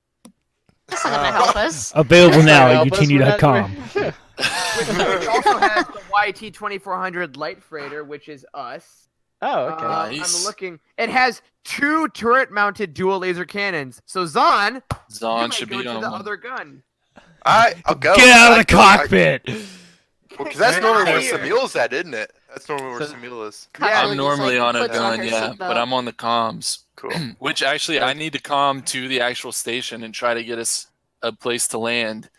That's not gonna help us. Available now at Youtini.com. Which also has the YT 2400 Light Freighter, which is us. Oh, okay. Nice. I'm looking. It has 2 turret-mounted dual laser cannons. So Zahn should go be to on the one. other gun. I'll go. Get out of the cockpit. Because that's normally where Here. Samil's at, isn't it? That's normally where Samil is. Yeah, I'm normally on a puts on gun, her yeah, seatbelt. but I'm on the comms. Cool. Which actually, I need to comm to the actual station and try to get us a place to land.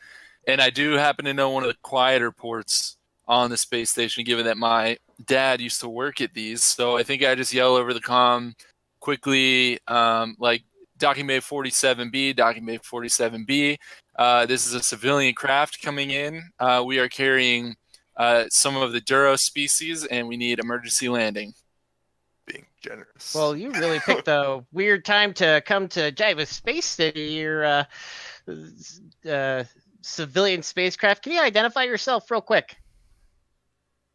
And I do happen to know one of the quieter ports on the space station, given that my dad used to work at these. So I think I just yell over the comm quickly, like docking bay 47B, docking bay 47B. This is a civilian craft coming in. We are carrying some of the Duro species, and we need emergency landing. Being generous. Well, you really picked a weird time to come to Jyvus Space City. Your civilian spacecraft. Can you identify yourself real quick?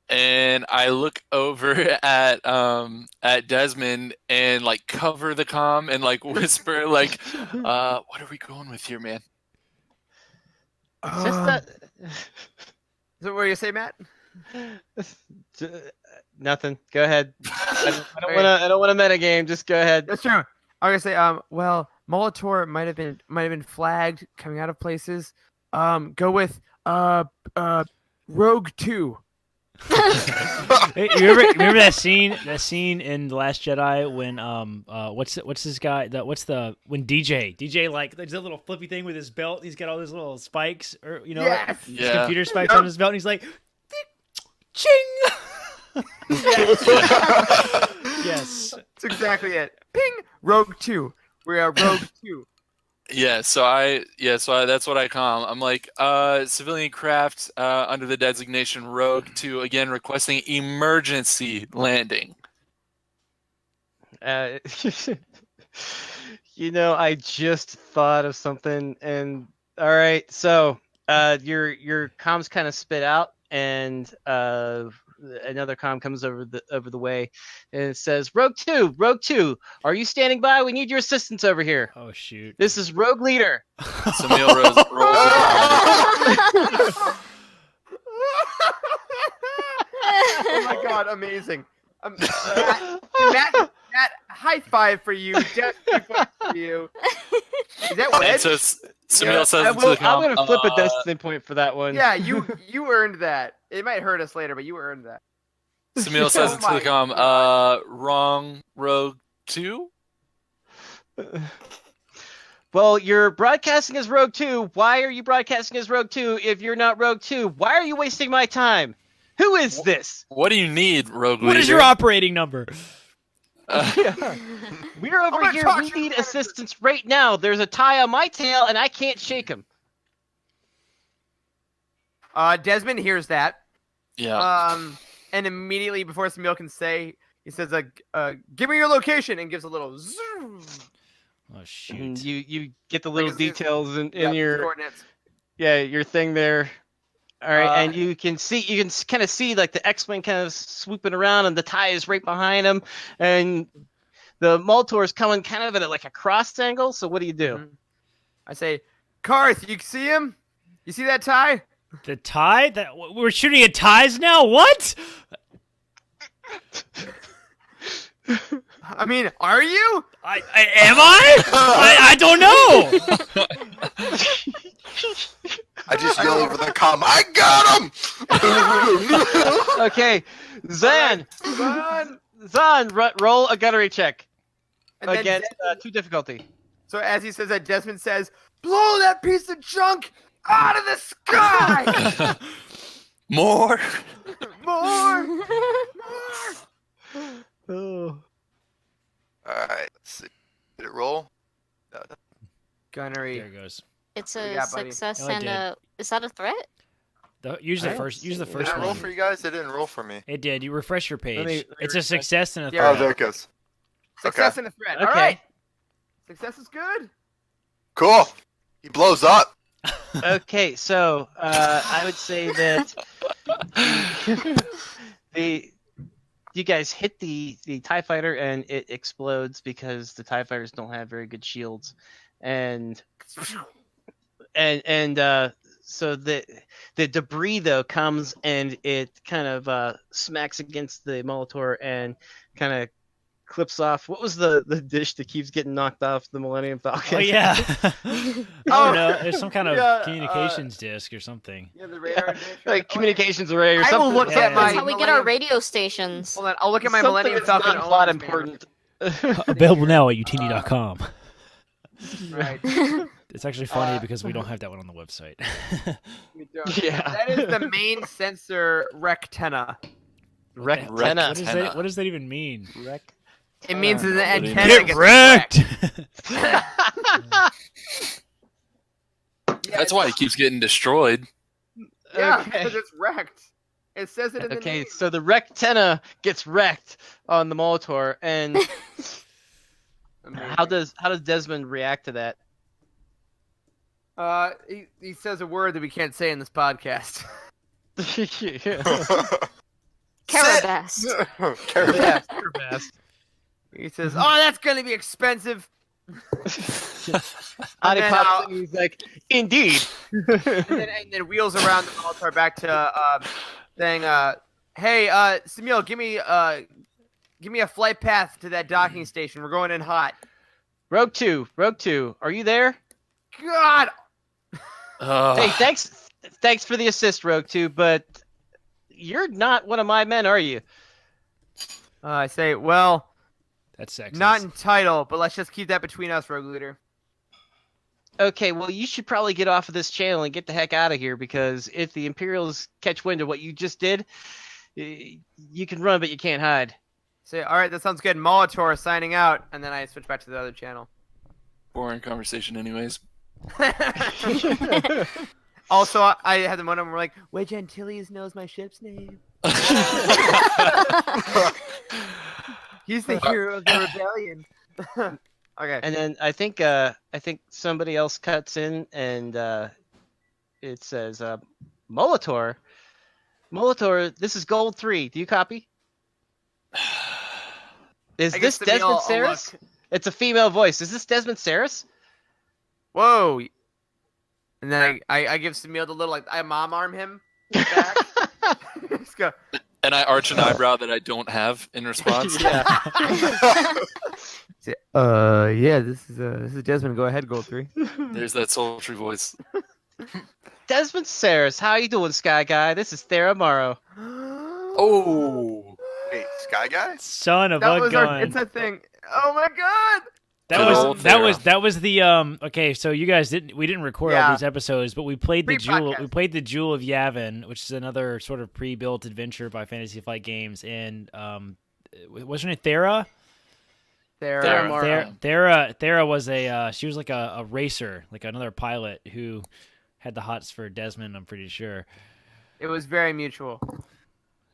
and I look over at Desmond and like cover the comm and like whisper like, "What are we going with here, man?" Just that. Is that what you say, Matt? Nothing. Go ahead. I don't want to metagame. Just go ahead. That's true. I'm gonna say, well, Molitor might have been flagged coming out of places. Go with Rogue 2. Hey, you remember that scene in The Last Jedi when what's this guy when DJ like there's a little flippy thing with his belt, he's got all those little spikes or Yes! his computer spikes on his belt and he's like ching. Yes. That's exactly it. Ping! Rogue 2. We are Rogue 2. So that's what I call them. I'm like, civilian craft under the designation Rogue 2, again requesting emergency landing. I just thought of something, and all right, so your comms kind of spit out, and another comm comes over the way, and it says, Rogue 2, are you standing by? We need your assistance over here. Oh shoot! This is Rogue Leader. Samil rolls. Oh my god, amazing. Matt, high five for you. Just for you. Is that And wedge? so Samil says to the I'm comm, gonna flip a destiny point for that one. Yeah, you earned that. It might hurt us later, but you earned that. Samil says Oh to the my comm, wrong Rogue 2? Well, you're broadcasting as Rogue 2. Why are you broadcasting as Rogue 2 if you're not Rogue 2? Why are you wasting my time? Who is this? What do you need, Rogue What Leader? is your operating number? We're over here. We need assistance right now. There's a tie on my tail, and I can't shake him. Desmond hears that. Yeah. And immediately before Samil can say, he says, "Give me your location," and gives a little zoom. Oh shoot! And you get the little details in Yeah, your coordinates. your thing there. All right, and you can kind of see like the X-wing kind of swooping around, and the tie is right behind him, and the Moltor is coming kind of at like a cross angle. So what do you do? Mm-hmm. I say, Karth, you see him? You see that tie? The tie? That we're shooting at ties now? What? I mean, are you? Am I? I don't know. I just yell over the comm, I got him! Okay, Zan, roll a gunnery check And then against 2 difficulty. So as he says that, Desmond says, "Blow that piece of junk out of the sky!" More? More! Oh. Alright, let's see. Did it roll? No. Gunnery. There it goes. It's What do a you got, buddy? success Oh, I and did. a. Is that a threat? Use the I first. Use the Did first it roll one. for you guys? It didn't roll for me. It did. You refresh your page. Let me It's a refresh. success and a Yeah, Oh, threat. there it goes. Success Okay. and a threat. Okay. All right. Success is good. Cool. He blows up. Okay, so I would say that you guys hit the TIE fighter and it explodes because the TIE fighters don't have very good shields, and so the debris though comes and it kind of smacks against the Molitor and kind of clips off. What was the dish that keeps getting knocked off the Millennium Falcon? Oh yeah. I don't know. There's some kind of communications disc or something. Yeah, the radar dish. Like communications array or I something. will look Yeah. at my. That's how we get our radio stations. Hold on, I'll look at my Something Millennium that's Falcon. not plot owner's manual. important. Available now at utini.com. Right. It's actually funny because we don't have that one on the website. We don't. Yeah. That is the main sensor rectenna. Rectenna. What does that even mean? It means that the What do you antenna Get gets wrecked! That's why it keeps getting destroyed. Yeah, Okay. because it's wrecked. It says it in the Okay, name. so the rectenna gets wrecked on the Molitor, and Amazing. how does Desmond react to that? He says a word that we can't say in this podcast. Carabast. Carabast. Carabast. He says, "Oh, that's gonna be expensive." Hottie then pops I'll- in, he's like, indeed. and then wheels around the Molotar back to saying, "Hey, Samil, give me a flight path to that docking station. We're going in hot." Rogue 2, are you there? God. Hey, thanks for the assist, Rogue 2, but you're not one of my men, are you? I say, well, That's sexist. not in title, but let's just keep that between us, Rogue Leader. Okay, well, you should probably get off of this channel and get the heck out of here, because if the Imperials catch wind of what you just did, you can run, but you can't hide. Say, all right, that sounds good. Molitor signing out, and then I switch back to the other channel. Boring conversation, anyways. Also, I had the moment where we're like, Wedge Antilles knows my ship's name. He's the hero of the rebellion. Okay. And then I think somebody else cuts in, and it says, Molitor, this is Gold 3. Do you copy? Is I this guess to me, Desmond I'll Saris? look. It's a female voice. Is this Desmond Saris? Whoa. And then I give Samil the little, like, I mom arm him back. Let's go. And I arch an eyebrow that I don't have in response. Yeah. Yeah, this is Desmond. Go ahead, Gold 3. There's that sultry voice. Desmond Saris, how you doing, Sky Guy? This is Thera Morrow. Oh. Wait, Sky Guy? Son of That a was gun. it's a thing. Oh my god. That was the okay, so you guys we didn't record all Yeah. these episodes, but we played the Pre-podcast. Jewel of Yavin, which is another sort of pre-built adventure by Fantasy Flight Games, and what's her name? Thera was she was like a racer, like another pilot who had the hots for Desmond, I'm pretty sure. It was very mutual.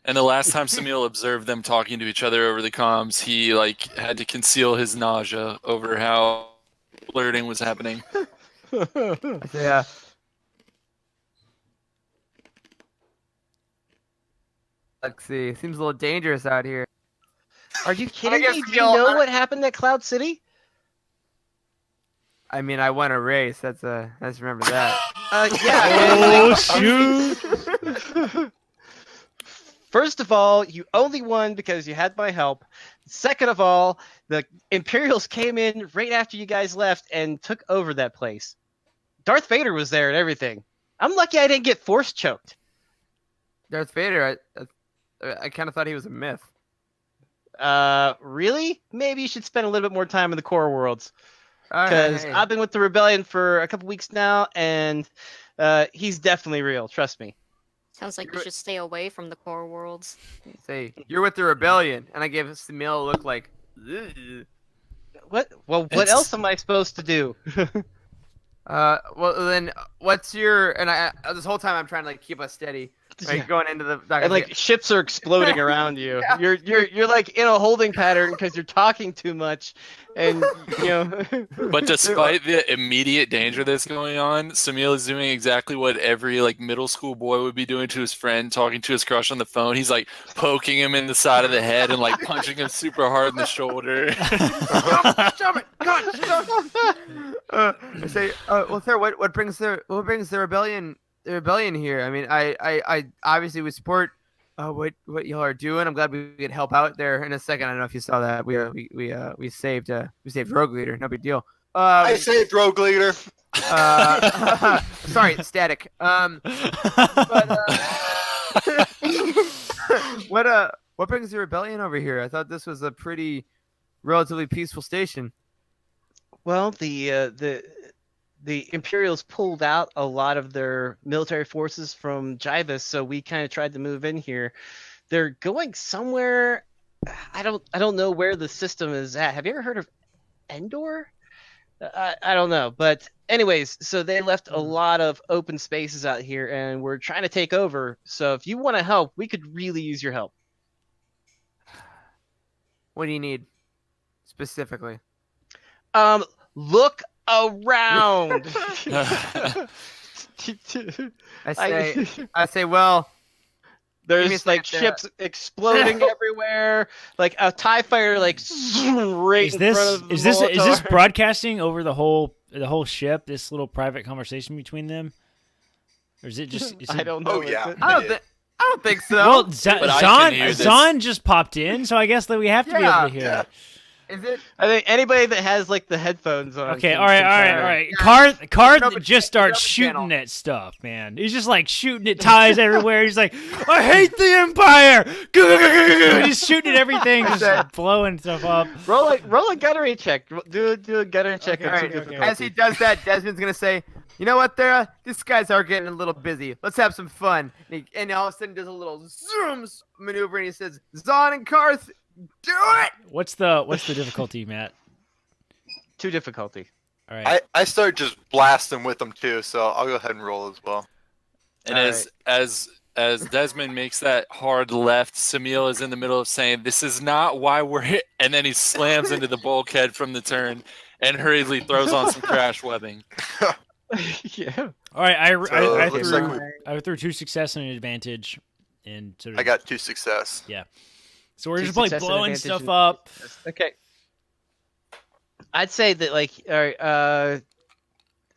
And the last time Samil observed them talking to each other over the comms, he had to conceal his nausea over how flirting was happening. Yeah. Let's see. Seems a little dangerous out here. Are you kidding guess me? Do you you'll- know what happened at Cloud City? I mean, I won a race. Let's remember that. Yeah. Oh shoot! First of all, you only won because you had my help. Second of all, the Imperials came in right after you guys left and took over that place. Darth Vader was there and everything. I'm lucky I didn't get force choked. Darth Vader. I kind of thought he was a myth. Really? Maybe you should spend a little bit more time in the core worlds. All right, Because hey. I've been with the Rebellion for a couple weeks now, and he's definitely real. Trust me. Sounds like you should stay away from the core worlds. Say, you're with the rebellion, and I gave Samil a look like, ugh. What? Well, what else am I supposed to do? Well then, what's your? And I this whole time I'm trying to keep us steady, right? Yeah. Going into the. And ships are exploding around you. Yeah. You're like in a holding pattern because you're talking too much, and you know. But despite the immediate danger that's going on, Samil is doing exactly what every middle school boy would be doing to his friend, talking to his crush on the phone. He's poking him in the side of the head and punching him super hard in the shoulder. Stop it! God, stop. I say, well, Sarah, what brings the rebellion? The rebellion here. I mean, I obviously would support what y'all are doing. I'm glad we could help out there in a second. I don't know if you saw that. We saved Rogue Leader. No big deal. I saved Rogue Leader. Sorry, static. What brings the rebellion over here? I thought this was a pretty relatively peaceful station. Well, the Imperials pulled out a lot of their military forces from Jyvus, so we kind of tried to move in here. They're going somewhere. I don't know where the system is at. Have you ever heard of Endor? I don't know, but anyways, so they left a lot of open spaces out here, and we're trying to take over. So if you want to help, we could really use your help. What do you need specifically? Look around. I say, well, There's like ships exploding everywhere, like a TIE fighter like right in front of the is this Molotovs. broadcasting over the whole ship? This little private conversation between them, or is it just? I don't know. Oh yeah. I don't think so. Well, But I can hear this. Zahn just popped in, so I guess that we have to be able to hear it. Is it? I think anybody that has like the headphones on. Okay, can- all can right. Yeah. Karth just starts channel. shooting at stuff, man. He's just like shooting at ties everywhere. He's like, I hate the Empire. He's shooting at everything, just blowing stuff up. Roll a gunnery check. Do a gunnery check. Okay, on all two right. difficulty. As he does that, Desmond's gonna say, "You know what, Thera? These guys are getting a little busy. Let's have some fun." And all of a sudden, does a little zoom maneuver, and he says, "Zahn and Karth, do it!" What's the difficulty, Matt? 2 difficulty. All right. I start just blasting with them too, so I'll go ahead and roll as well. And as Desmond makes that hard left, Samil is in the middle of saying, "This is not why we're here," and then he slams into the bulkhead from the turn and hurriedly throws on some crash webbing. Yeah. All right. So, I threw 2 success and an advantage, and sort of. I got 2 success. Yeah. So we're 2 just like success and blowing advantage stuff and- up. Okay. I'd say that like, all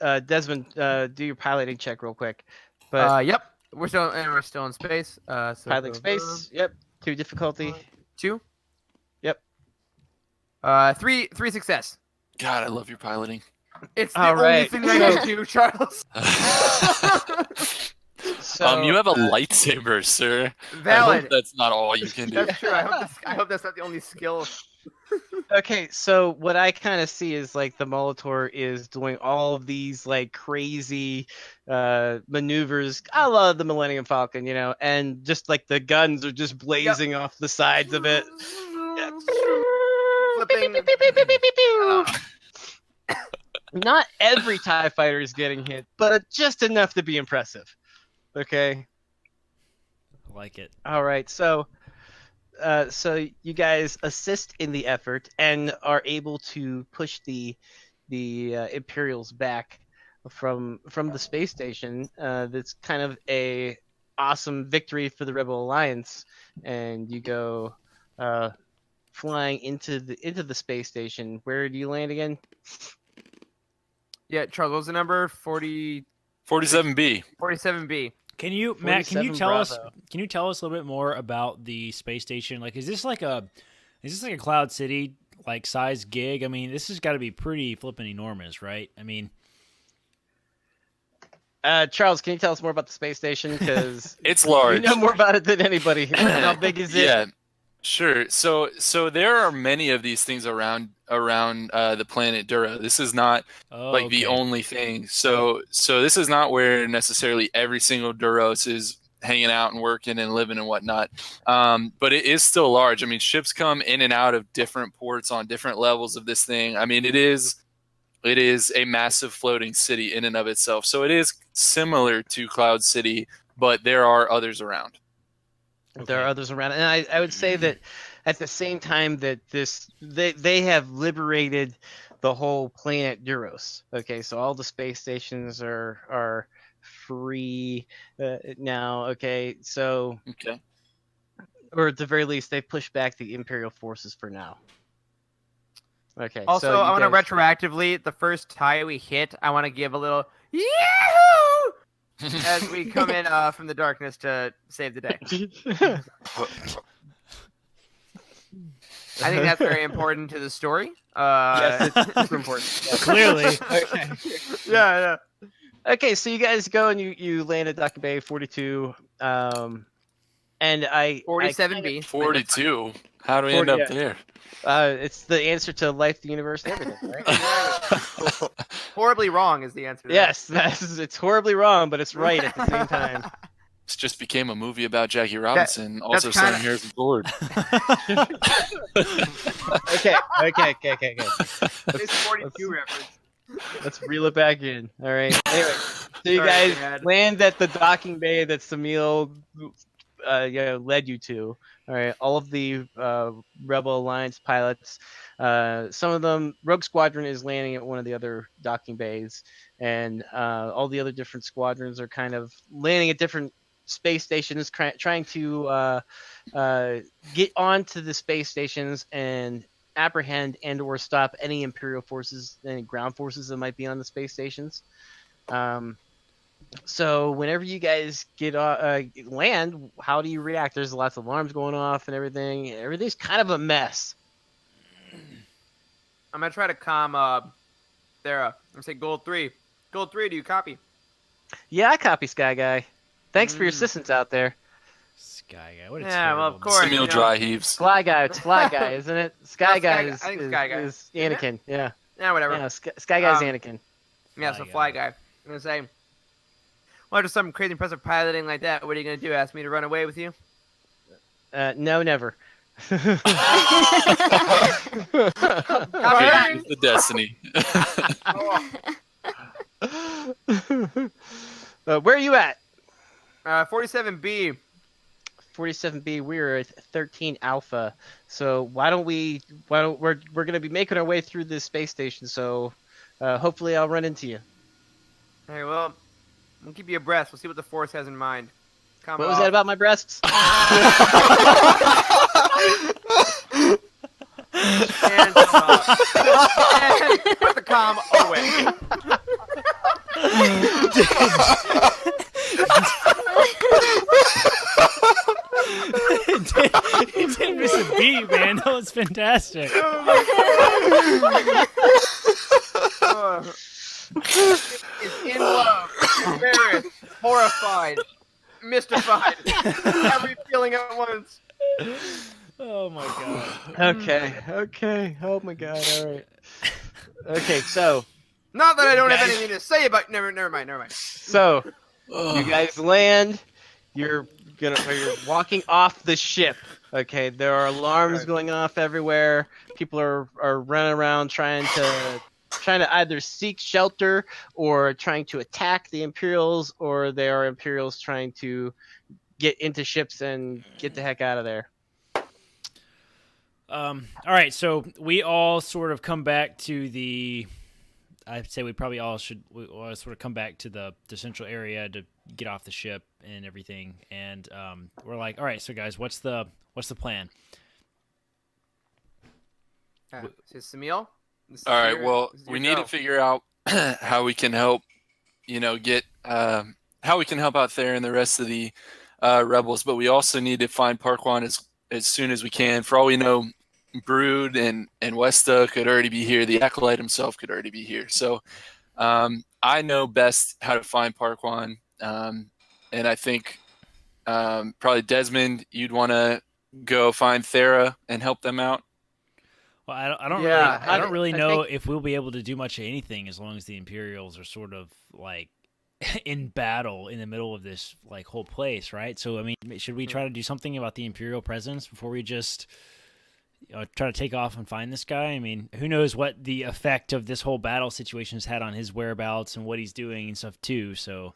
right, Desmond, do your piloting check real quick. But Yep. We're still in space. So piloting space. Yep. 2 difficulty. 2. Yep. 3 success. God, I love your piloting. It's the All only right. thing I can do, Charles. So You have a lightsaber, sir. I Valid. hope that's not all you can do. That's true. I hope that's not the only skill. okay, so what I kind of see is like the Molitor is doing all of these like crazy maneuvers, a la the Millennium Falcon, and just like the guns are just blazing off the sides of it. Flipping. Not every TIE fighter is getting hit, but just enough to be impressive. Okay. I like it. All right. So you guys assist in the effort and are able to push the Imperials back from the space station. That's kind of a awesome victory for the Rebel Alliance, and you go flying into the space station. Where do you land again? Yeah, Charles, what was the number? 47B. 47B. Can you, Matt? Can you 47 tell us? Bravo. Can you tell us a little bit more about the space station? Like, is this like a Cloud City like size gig? I mean, this has got to be pretty flippin' enormous, right? I mean, Charles, can you tell us more about the space station? Because It's large. you know more about it than anybody. How big is it? Yeah, sure. So there are many of these things around the planet Dura. This is not like the only thing. So this is not where necessarily every single Duros is hanging out and working and living and whatnot. But it is still large. I mean, ships come in and out of different ports on different levels of this thing. I mean, it is a massive floating city in and of itself. So it is similar to Cloud City, but there are others around. There are others around, and I would say that at the same time that they have liberated the whole planet Duros. Okay, so all the space stations are free now. Okay, so or at the very least they pushed back the Imperial forces for now. Okay. Also, so I want to guys- retroactively, the first tie we hit, I want to give a little Yahoo! As we come in from the darkness to save the day. I think that's very important to the story. Yes, it's super important. Yeah. clearly. Okay. Yeah. Okay, so you guys go and you land at Docking Bay 42. And I 47B. 42. How do we end 40, up there? It's the answer to life, the universe, and everything, right? Horribly wrong is the answer. To Yes, it's horribly wrong, but it's right at the same time. This just became a movie about Jackie Robinson, that's also starring Harrison Ford. Okay. It's 42 reference. Let's reel it back in. All right. Anyway, so you Sorry, guys Dad. land at the docking bay that Samil led you to. All right. All of the Rebel Alliance pilots, some of them, Rogue Squadron is landing at one of the other docking bays, and all the other different squadrons are kind of landing at different space stations, trying to get onto the space stations and apprehend and/or stop any Imperial forces, any ground forces that might be on the space stations. So whenever you guys get land, how do you react? There's lots of alarms going off and everything. Everything's kind of a mess. I'm gonna try to calm Thera. I'm gonna say Gold 3. Gold 3, do you copy? Yeah, I copy, Sky Guy. Thanks for your assistance out there. Sky Guy, what a Yeah, well, of course. Samuel dry heaves. Fly Guy, it's Fly Guy, isn't it? Sky Guy I think Sky Guy. is Anakin. Yeah. Yeah, whatever. Yeah, Sky Guy's Anakin. Yeah, so Fly Guy. I'm gonna say, well, just some crazy impressive piloting like that. What are you gonna do? Ask me to run away with you? No, never. The destiny. Where are you at? 47B. 47B. We're at 13 Alpha. So we're gonna be making our way through this space station. So hopefully I'll run into you. Hey, well, we'll keep you abreast. We'll see what the Force has in mind. What was that about my breasts? And put the comm away. You didn't miss a beat, man. That was fantastic. Is in love, embarrassed, horrified, mystified, every feeling at once. Oh my god. Okay. Oh my god. All right. Okay, so. Not that I don't have anything to say about. Never mind. So, you guys land. You're walking off the ship. Okay, there are alarms going off everywhere. People are running around trying to either seek shelter or trying to attack the Imperials, or there are Imperials trying to get into ships and get the heck out of there. All right, so we all sort of come back to the. I'd say we probably all should sort of come back to the central area to get off the ship and everything. And we're like, all right, so guys, what's the plan? Is Samuel? All right, well, we need to figure out how we can help, get how we can help out there and the rest of the rebels. But we also need to find Parquan as soon as we can. For all we know, Brood and Westa could already be here. The Acolyte himself could already be here. So I know best how to find Parquan. And I think probably Desmond, you'd want to go find Thera and help them out. Well, I don't really know if we'll be able to do much of anything as long as the Imperials are sort of like in battle in the middle of this like whole place, right? So I mean, should we try to do something about the Imperial presence before we just try to take off and find this guy? I mean, who knows what the effect of this whole battle situation has had on his whereabouts and what he's doing and stuff too. So.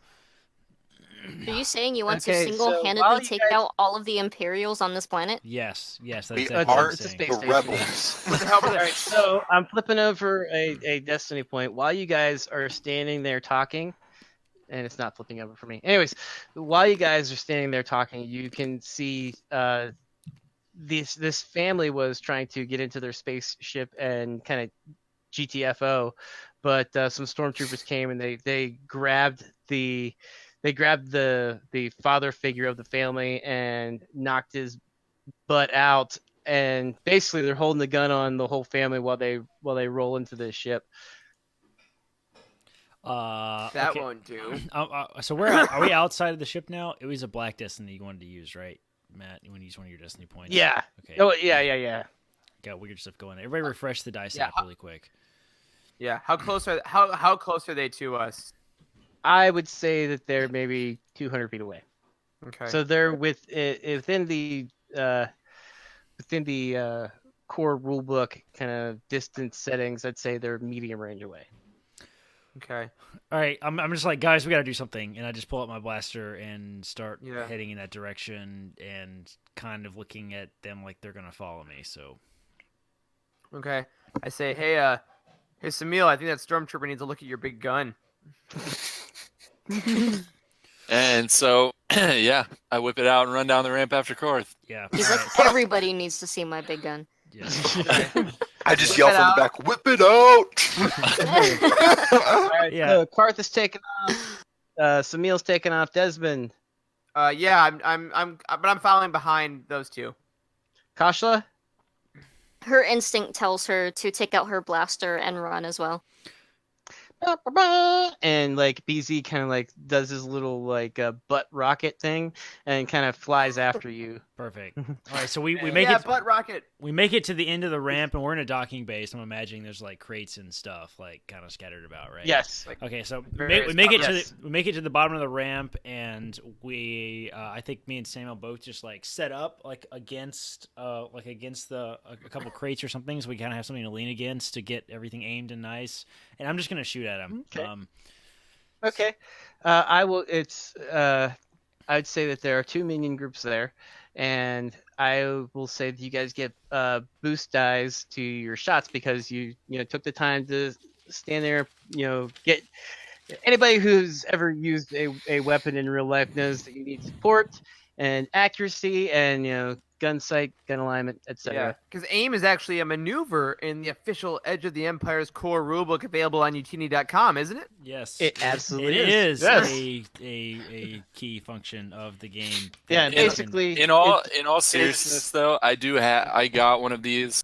Are you saying you want to single-handedly take out all of the Imperials on this planet? Yes, that's we exactly are what I'm saying. the rebels. All right, so I'm flipping over a destiny point while you guys are standing there talking, and it's not flipping over for me. Anyways, while you guys are standing there talking, you can see this family was trying to get into their spaceship and kind of GTFO, but some stormtroopers came and they grabbed the father figure of the family and knocked his butt out, and basically they're holding the gun on the whole family while they roll into the ship. That won't do. So are we outside of the ship now? It was a black destiny you wanted to use, right, Matt? You want to use one of your destiny points? Yeah. Okay. Oh yeah. Got weird stuff going. Everybody refresh the dice app really quick. Yeah. How close are they to us? I would say that they're maybe 200 feet away. Okay. So they're within the core rulebook kind of distance settings. I'd say they're medium range away. Okay. All right. I'm just like, guys, we got to do something, and I just pull out my blaster and start heading in that direction and kind of looking at them like they're gonna follow me. So. Okay. I say, hey, Samuel, I think that stormtrooper needs to look at your big gun. And so, yeah, I whip it out and run down the ramp after Korth. Yeah. He's all like, right. everybody needs to see my big gun. Yeah. I just Whip yell it from out. the back, "Whip it out!" All right, Yeah. so Karth is taking off. Samil's taking off. Desmond, Yeah, but I'm following behind those two. Kashla. Her instinct tells her to take out her blaster and run as well. And like BZ kind of like does his little like butt rocket thing and kind of flies after you. Perfect. All right, so we make Yeah, it. butt rocket. We make it to the end of the ramp, and we're in a docking base. I'm imagining there's like crates and stuff like kind of scattered about, right? Yes. Okay, so we various make it to Yes. we make it to the bottom of the ramp, and we I think me and Samuel both just like set up like against the a couple crates or something, so we kind of have something to lean against to get everything aimed and nice. And I'm just gonna shoot at him. Okay. Okay. I will. It's. I'd say that there are 2 minion groups there, and I will say that you guys get boost dies to your shots because you took the time to stand there. Get anybody who's ever used a weapon in real life knows that you need support and accuracy and gun sight, gun alignment, Yeah, etc. because aim is actually a maneuver in the official Edge of the Empire's core rulebook available on Youtini.com, isn't it? Yes, It absolutely it is Yes. a key function of the game. Yeah, that basically. In all seriousness, though, I got one of these.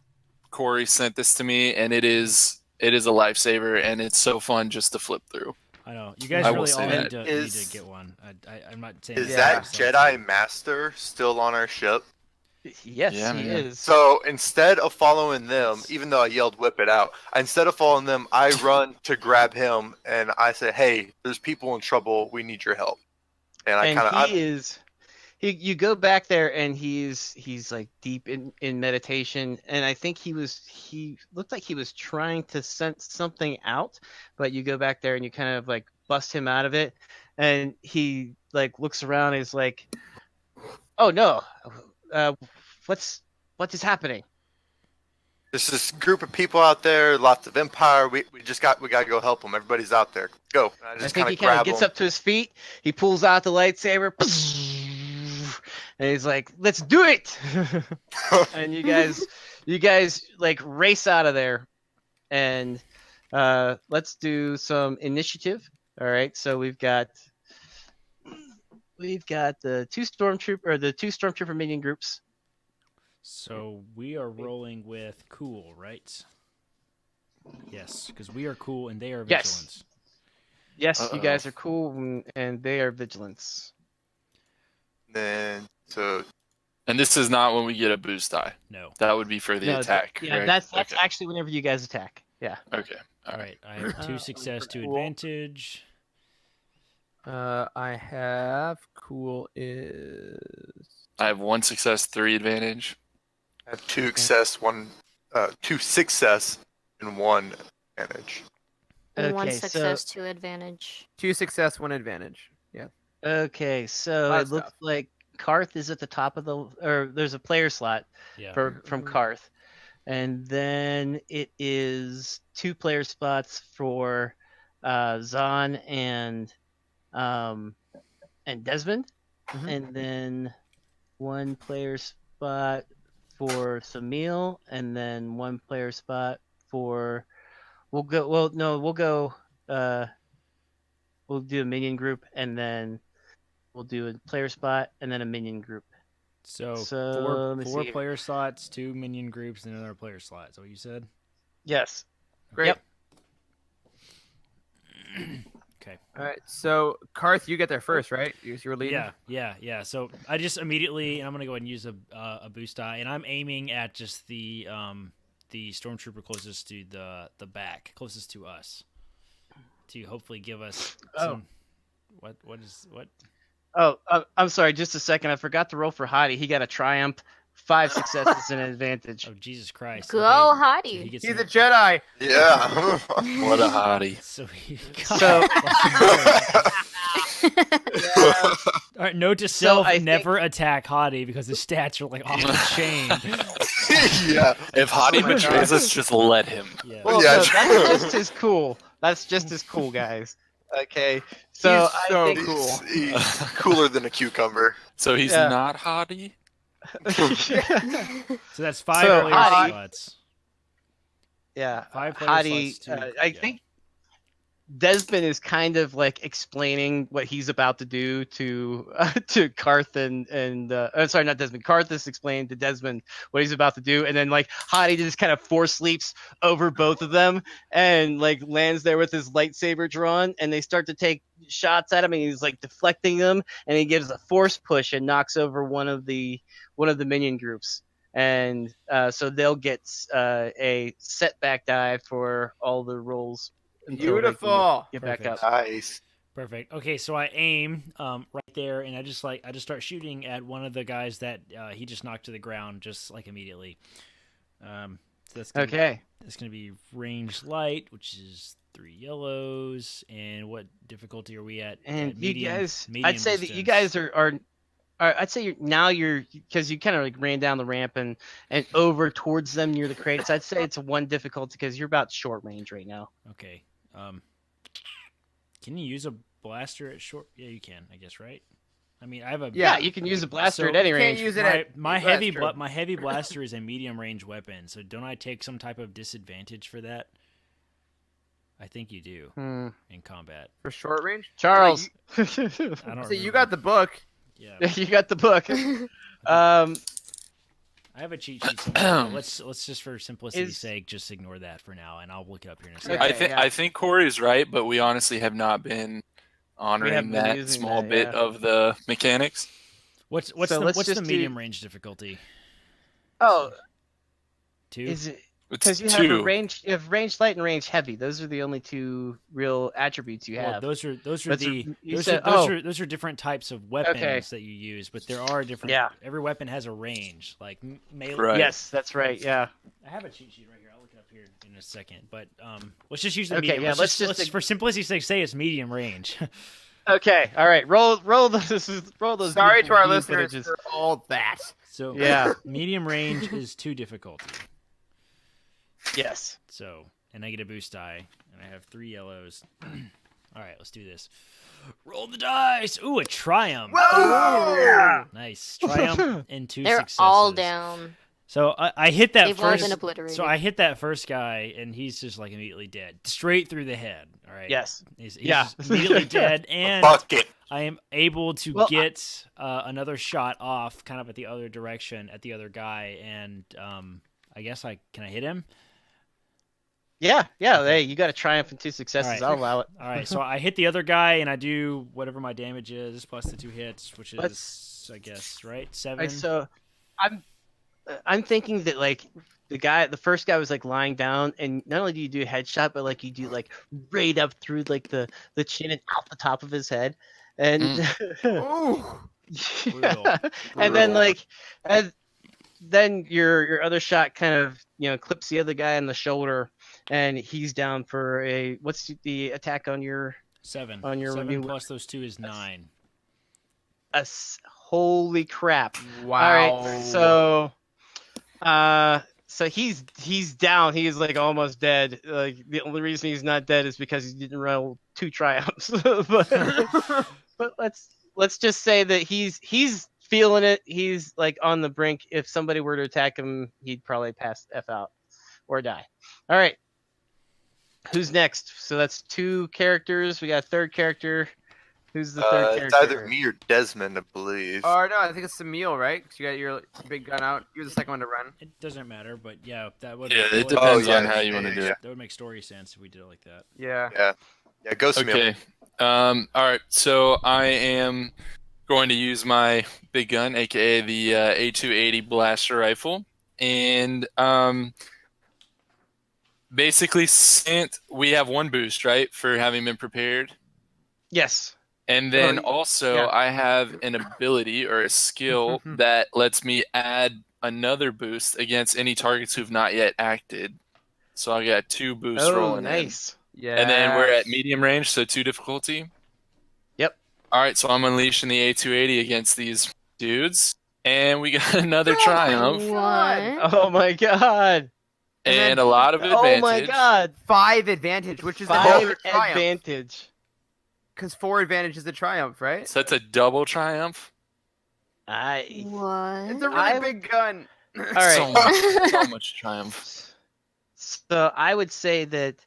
Corey sent this to me, and it is a lifesaver, and it's so fun just to flip through. I know you guys I will really all say need that. to Is- get one. I'm not saying Is that that myself. Jedi Master still on our ship? Yes, Yeah, he man. is. So instead of following them, even though I yelled "whip it out," instead of following them, I run to grab him and I say, "Hey, there's people in trouble. We need your help." And I And kind of, he is. You go back there and he's like deep in meditation, and I think he looked like he was trying to sense something out, but you go back there and you kind of like bust him out of it, and he like looks around and is like, "Oh no, what is happening?" there's this group of people out there, lots of Empire. We gotta go help them. Everybody's out there. Go. And I I just think kind he of kind of grab gets them. up to his feet, he pulls out the lightsaber, and he's like, "Let's do it!" And you guys like race out of there, and let's do some initiative. All right, so we've got the two stormtrooper minion groups. So we are rolling with cool, right? Yes, because we are cool and they are Yes. vigilance. Yes, Uh-oh. you guys are cool, and they are vigilance. Then so And this is not when we get a boost die. No. That would be for the No, attack. Yeah, right? that's okay. actually whenever you guys attack. Yeah. Okay. All right. I have 2 success, 2 cool. advantage. I have cool is. I have 1 success, 3 advantage. I have 2 success and 1 advantage. And one Okay, success, 2 advantage. 2 success, 1 advantage. Yeah. Okay, so Lot it of looks stuff. like Karth is at the top of or there's a player slot Yeah. from Karth, and then it is 2 player spots for Zahn and Desmond, Mhm. and then 1 player spot for Samil, and then 1 player spot for we'll do a minion group, and then we'll do a player spot and then a minion group. So, So, let me four see here. player slots, 2 minion groups, and another player slot. Is that what you said? Yes. Great. Yep. Okay. All right. So, Karth, you get there first, right? You're leading. Yeah. So I just immediately, I'm gonna go ahead and use a boost die, and I'm aiming at just the stormtrooper closest to the back, closest to us, to hopefully give us some. What? Oh, I'm sorry. Just a second. I forgot to roll for Hottie. He got a triumph, 5 successes and an advantage. Oh, Jesus Christ! Go, Okay, Hottie! he gets He's an- a Jedi. Yeah. What a hottie. So he So- All right, note to So self: I think- never attack Hottie because his stats are like off the chain. Yeah. If Hottie my betrays God. us, just let him. Yeah. Well, Yeah, no, true. that's just as cool. That's just as cool, guys. Okay, He's so so I think cool. He's cooler than a cucumber. So he's Yeah. not hottie? So that's 5 So, player Hottie- slots. yeah, 5 player Hottie. slots. I Yeah. think Desmond is kind of like explaining what he's about to do to Karth and sorry, not Desmond. Karth is explaining to Desmond what he's about to do, and then like Hottie just kind of force leaps over both of them and like lands there with his lightsaber drawn, and they start to take shots at him, and he's like deflecting them, and he gives a force push and knocks over one of the minion groups. And so they'll get a setback die for all the rolls. Until they can Beautiful. get back up. Nice. Perfect. Okay, so I aim right there, and I just start shooting at one of the guys that he just knocked to the ground, just like immediately. So that's gonna, That's gonna be range light, which is 3 yellows. And what difficulty are we at? And At medium, you guys, medium I'd say that you distance. guys are I'd say you're because you kind of like ran down the ramp and over towards them near the crates. I'd say it's a 1 difficulty because you're about short range right now. Okay. Can you use a blaster at short? Yeah, you can. I guess, right? I mean, I have a Yeah, you can use a blaster So- at any Can't range. use it my, at my that's heavy true. my heavy blaster is a medium range weapon, so don't I take some type of disadvantage for that? I think you do in combat. for short range. Charles, I don't. So you remember. got the book. Yeah, you got the book. I have a cheat sheet somewhere. but let's just for simplicity's sake just ignore that for now, and I'll look it up here in a second. I think Corey's right, but we honestly have not been honoring haven't been that using small that, bit yeah. of the mechanics. What's So let's the just do- medium range difficulty? Oh, 2? is it It's because you 2. have range light and range heavy? Those are the only 2 real attributes you Well, have. those are That's the you those said- are those are different types of weapons Okay. that you use, but there are different. Yeah. Every weapon has a range, like melee. Right. Yes, that's right. Yeah. I have a cheat sheet right here. I'll look it up here in a second. But let's just use the Okay, medium. yeah, let's let's just for simplicity's sake say it's medium range. Okay. All right. Roll those. Sorry to our beautiful listeners footages. for all that. So Yeah. medium range is 2 difficulty. Yes. So and I get a boost die, and I have 3 yellows. All right, let's do this. Roll the dice. Ooh, a triumph. Whoa! Nice triumph and 2 They're successes. all down. So I hit that They've all first. been obliterated. So I hit that first guy, and he's just like immediately dead, straight through the head. All right. Yes. He's Yeah. just immediately dead, and Bucket. I am able to Well, get another shot off, kind of at the other direction, at the other guy, and I guess can I hit him? Yeah. Hey, you got a triumph and 2 successes. All right. I'll allow it. All right, so I hit the other guy, and I do whatever my damage is plus the 2 hits, which is I guess right 7. Right, so I'm thinking that like the first guy was like lying down, and not only do you do a headshot, but like you do like right up through like the chin and out the top of his head, and Ooh. Brutal. and then like and then your other shot kind of clips the other guy on the shoulder, and he's down for what's the attack on your 7. on your 7 new- plus those 2 is 9. holy crap. Wow. All right, so he's down. He is like almost dead. Like the only reason he's not dead is because he didn't roll 2 triumphs. but let's just say that he's feeling it. He's like on the brink. If somebody were to attack him, he'd probably pass the F out or die. All right. Who's next? So that's 2 characters. We got a 3rd character. Who's the 3rd character? It's either me or Desmond, I believe. Oh no, I think it's Samil, right? Because you got your big gun out. You're the second one to run. It doesn't matter, but yeah, that would. Yeah, that it would- depends yeah, on how you want to yeah, do yeah. it. That would make story sense if we did it like that. Yeah. Yeah, go Samil. Okay. All right. So I am going to use my big gun, aka the A280 blaster rifle, and basically, since we have 1 boost, right, for having been prepared, Yes. and then Oh, also yeah. I have an ability or a skill that lets me add another boost against any targets who've not yet acted. So I got 2 boosts Oh, rolling in. nice. Yeah. And then we're at medium range, so 2 difficulty. Yep. All right, so I'm unleashing the A280 against these dudes, and we got another triumph What? Oh my god. and a lot of advantage. Oh my god. 5 advantage, which is the 5 major triumph. advantage. because 4 advantage is the triumph, right? So that's a double triumph. What? It's a really big gun. All right. So much triumph. So I would say that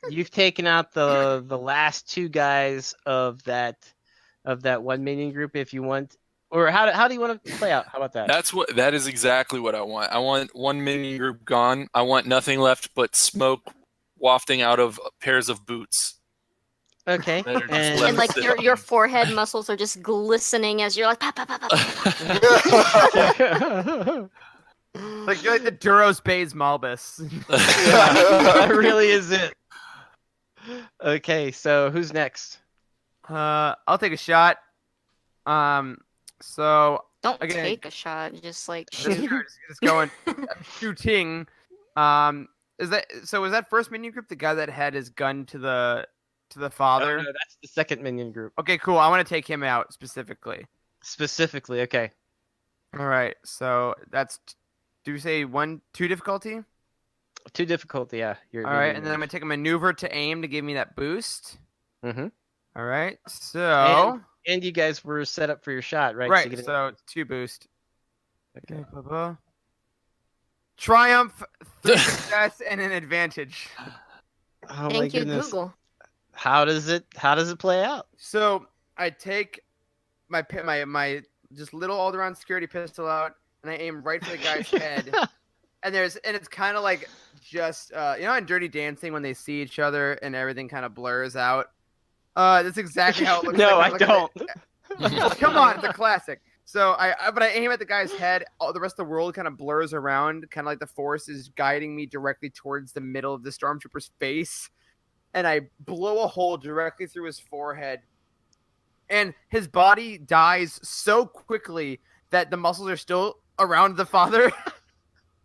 you've taken out the last 2 guys of that one minion group if you want, or how do you want to play out? How about that? That is exactly what I want. I want one minion group gone. I want nothing left but smoke wafting out of pairs of boots. Okay. That are just And left like sitting. your forehead muscles are just glistening as you're like pop, pop, pop, pop, pop. Like you're like the Duros Bays Malbus. that really is it. Okay, so who's next? I'll take a shot. So Don't again, take a shot. Just like just, shoot. just going shooting. Is that first minion group the guy that had his gun to the father? No, that's the second minion group. Okay, cool. I want to take him out specifically. Specifically, okay. All right. So that's do we say 2 difficulty? 2 difficulty, yeah. All right, and then I'm gonna take a maneuver to aim to give me that boost. Mm-hmm. All right. So and you guys were set up for your shot, right? Right. So 2 boost. Okay. Triumph, 3 success, and an advantage. Oh Thank my you, goodness. Google. How does it play out? So I take my just little all-around security pistol out, and I aim right for the guy's head. And it's kind of like just in Dirty Dancing when they see each other and everything kind of blurs out. That's exactly how it looks. No, like. I don't. Come on, it's a classic. So I aim at the guy's head. The rest of the world kind of blurs around, kind of like the force is guiding me directly towards the middle of the stormtrooper's face, and I blow a hole directly through his forehead, and his body dies so quickly that the muscles are still around the father.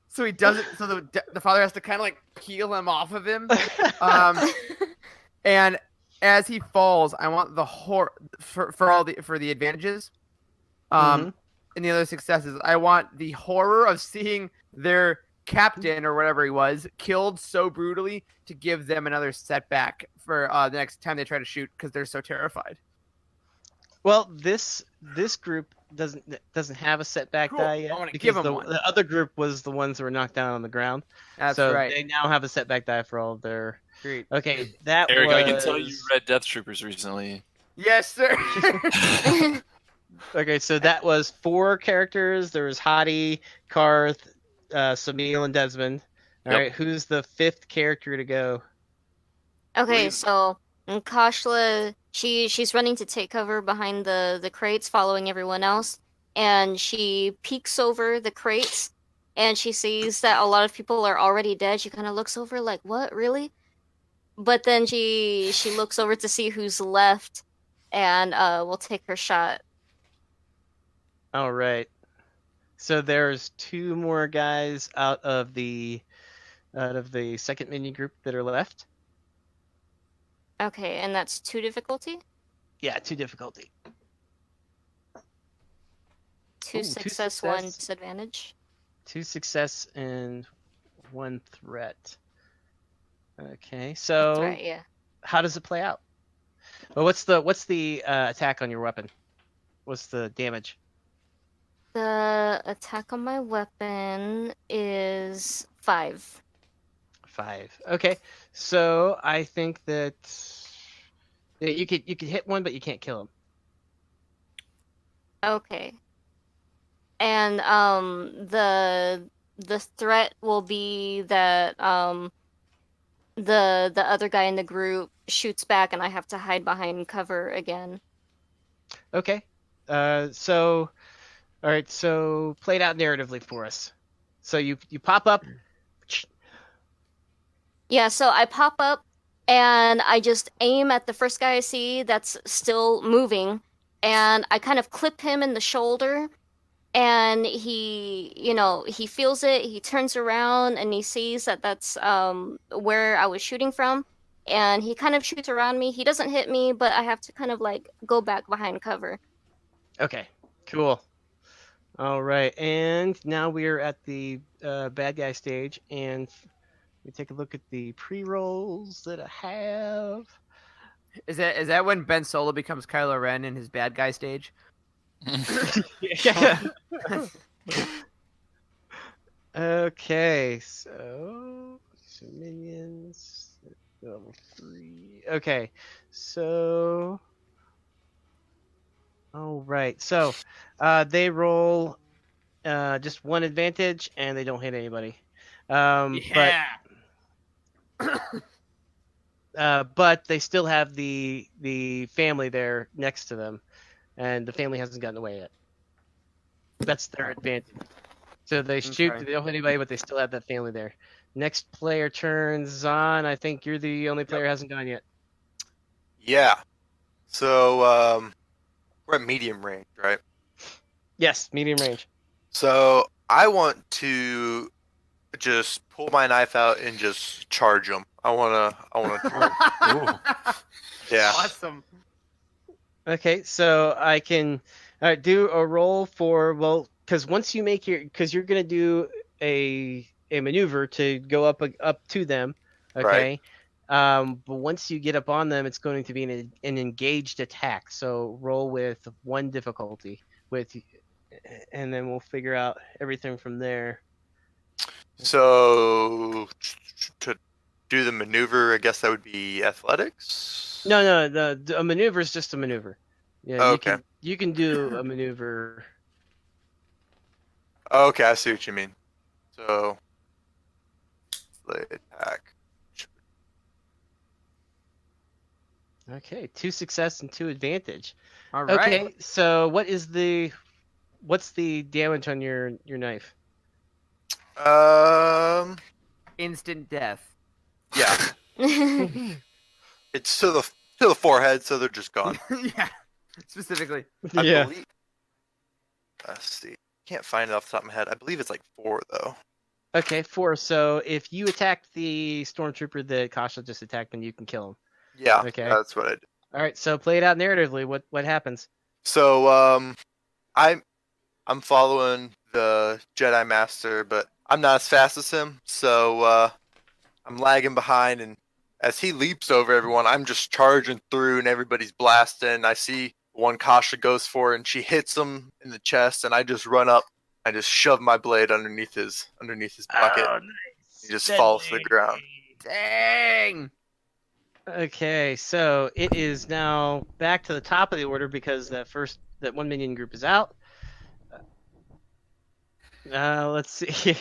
So he doesn't. So the father has to kind of like peel him off of him, and as he falls, I want the for the advantages. And the other successes, I want the horror of seeing their captain or whatever he was killed so brutally to give them another setback for the next time they try to shoot because they're so terrified. Well, this group doesn't have a setback Cool. die yet I wanna because give 'em one. the other group was the ones that were knocked down on the ground. That's so right. they now have a setback die for all of their. Great. Okay, that Eric, was... I can tell you read Death Troopers recently. Yes, sir. Okay, so that was 4 characters. There was Hottie, Karth, Samil, and Desmond. All right, who's the 5th character to go? Okay, so Kashla, she's running to take cover behind the crates, following everyone else, and she peeks over the crates, and she sees that a lot of people are already dead. She kind of looks over like, "What, really?" But then she looks over to see who's left, and will take her shot. All right. So there's 2 more guys out of the second minion group that are left. Okay, and that's 2 difficulty? Yeah, 2 difficulty. 2 Ooh, 2 success, 1 success. disadvantage. 2 success and 1 threat. Okay, so That's right, yeah. how does it play out? Well, what's the attack on your weapon? What's the damage? The attack on my weapon is 5. 5. Okay, so I think that you could hit one, but you can't kill him. Okay. And the threat will be that the other guy in the group shoots back and I have to hide behind cover again. Okay. All right, so play it out narratively for us. So you pop up. Yeah, so I pop up and I just aim at the first guy I see that's still moving, and I kind of clip him in the shoulder, and he feels it, he turns around and he sees that that's where I was shooting from, and he kind of shoots around me. He doesn't hit me, but I have to kind of like go back behind cover. Okay, cool. All right, and now we're at the bad guy stage, and we take a look at the pre-rolls that I have. Is that when Ben Solo becomes Kylo Ren in his bad guy stage? Yeah. Okay, so minions level 3. Okay, so all right, so they roll just one advantage and they don't hit anybody. Yeah. But they still have the family there next to them, and the family hasn't gotten away yet. That's their advantage. So they shoot, Okay. they don't hit anybody, but they still have that family there. Next player turns on. I think you're the only player who hasn't gone yet. Yeah. So we're at medium range, right? Yes, medium range. So I want to just pull my knife out and just charge them. I wanna. Yeah. Awesome. Okay, so I can do a roll for because once you make because you're gonna do a maneuver to go up to them. Okay. But once you get up on them, it's going to be an engaged attack. So roll with 1 difficulty and then we'll figure out everything from there. So to do the maneuver, I guess that would be athletics. No, a maneuver is just a maneuver. Yeah, Okay. You can do a maneuver. Okay, I see what you mean. So, attack. Okay, 2 success and 2 advantage. All right. Okay, so what's the damage on your knife? Instant death. Yeah. It's to the forehead, so they're just gone. Yeah. Specifically. I Yeah. believe. Let's see. Can't find it off the top of my head. I believe it's like 4 though. Okay, 4. So if you attack the stormtrooper that Kasha just attacked, then you can kill him. Yeah. Okay. That's what I did. All right, so play it out narratively. What happens? So I'm following the Jedi Master, but I'm not as fast as him. So I'm lagging behind, and as he leaps over everyone, I'm just charging through, and everybody's blasting. I see one Kasha goes for it, and she hits him in the chest, and I just run up. I just shove my blade underneath his bucket. Oh, nice. He just falls to the ground. Dang. Okay, so it is now back to the top of the order because that 1 minion group is out. Let's see.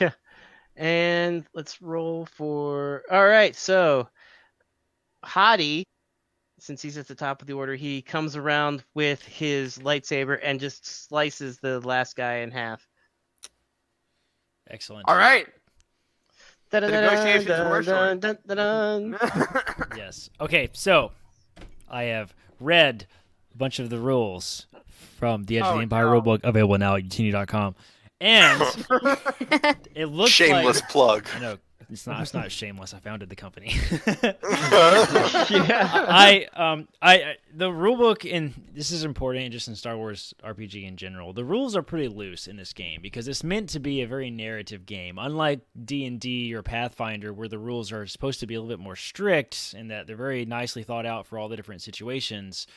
And let's roll for. All right, so Hadi, since he's at the top of the order, he comes around with his lightsaber and just slices the last guy in half. Excellent. All right. The negotiations were short. Yes. Okay, so I have read a bunch of the rules from the Edge of the Empire rulebook, available now at Youtini.com. And it looks shameless like... plug. No, it's not shameless. I founded the company. Yeah. The rulebook, and this is important just in Star Wars RPG in general, the rules are pretty loose in this game because it's meant to be a very narrative game. Unlike D&D or Pathfinder, where the rules are supposed to be a little bit more strict and that they're very nicely thought out for all the different situations,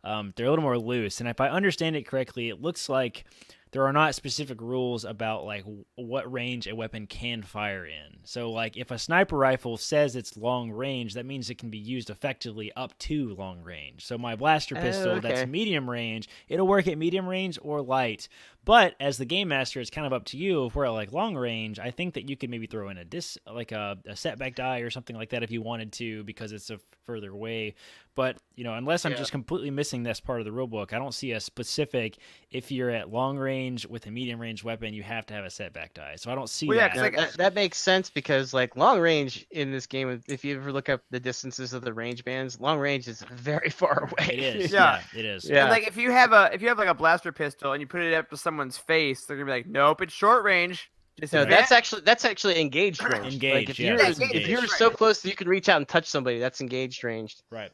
they're a little more loose. And if I understand it correctly, it looks like there are not specific rules about like what range a weapon can fire in. So like if a sniper rifle says it's long range, that means it can be used effectively up to long range. So my blaster pistol that's medium range, it'll work at medium range or light. But as the game master, it's kind of up to you. If we're at like long range, I think that you could maybe throw in a setback die or something like that if you wanted to, because it's a further away. But unless I'm just completely missing this part of the rulebook, I don't see a specific. If you're at long range with a medium range weapon, you have to have a setback die. So I don't see that. Yeah, that makes sense because like long range in this game, if you ever look up the distances of the range bands, long range is very far away. It is. Yeah, it is. Yeah. And like if you have like a blaster pistol and you put it up to someone's face, they're gonna be like, "Nope, it's short range." No, that's actually engaged range. Engaged. Like if you're so close that you can reach out and touch somebody, that's engaged range. Right.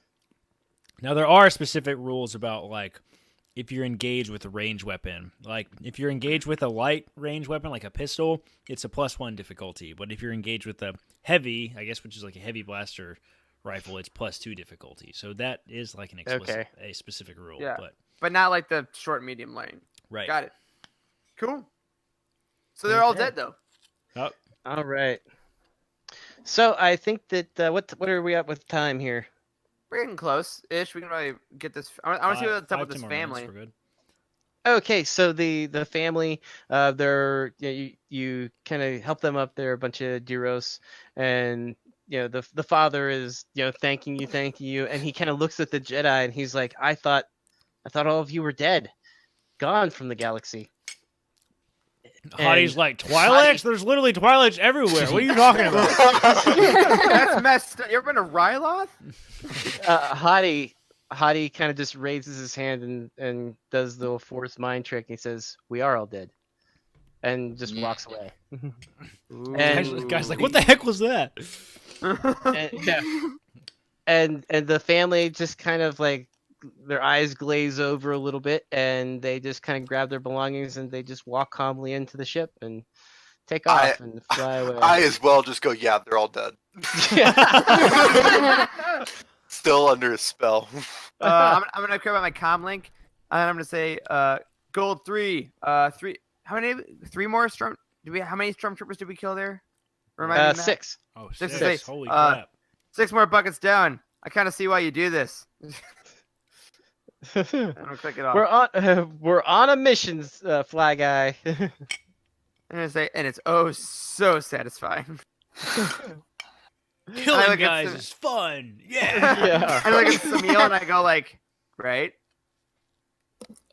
Now there are specific rules about like if you're engaged with a range weapon. Like if you're engaged with a light range weapon like a pistol, it's a +1 difficulty. But if you're engaged with a heavy, I guess which is like a heavy blaster rifle, it's +2 difficulty. So that is like an explicit, a specific rule. Yeah. But not like the short and medium lane. right. Got it. Cool. So they're all dead though. Oh. All right. So I think that what are we at with time here? We're getting close-ish. We can probably get this. I want to see what's up with this 10 more family. minutes, we're good. Okay, so the family, they're you kind of help them up. They're a bunch of Duros, and the father is thanking you, and he kind of looks at the Jedi and he's like, I thought all of you were dead, gone from the galaxy. Hottie's like, Twi'leks? There's literally Twi'leks everywhere. What are you talking about? That's messed up. You ever been to Ryloth? Hottie kind of just raises his hand and does the Force mind trick. And he says, "We are all dead," and just walks away. And guy's like, "What the heck was that?" and the family just kind of like their eyes glaze over a little bit, and they just kind of grab their belongings and they just walk calmly into the ship and take off and fly away. I as well just go, yeah, they're all dead. Still under a spell. I'm gonna grab out my comm link, and I'm gonna say, gold 3. How many? 3 more storm? How many stormtroopers did we kill there? Remind me, 6. Oh, 6 6. is Holy crap! 6 more buckets down. I kind of see why you do this. I don't click it off. We're on a mission, Fly Guy. I'm gonna say, and it's oh so satisfying. Killing guys is fun. Yeah. Yeah. I look at Samil and I go like, right?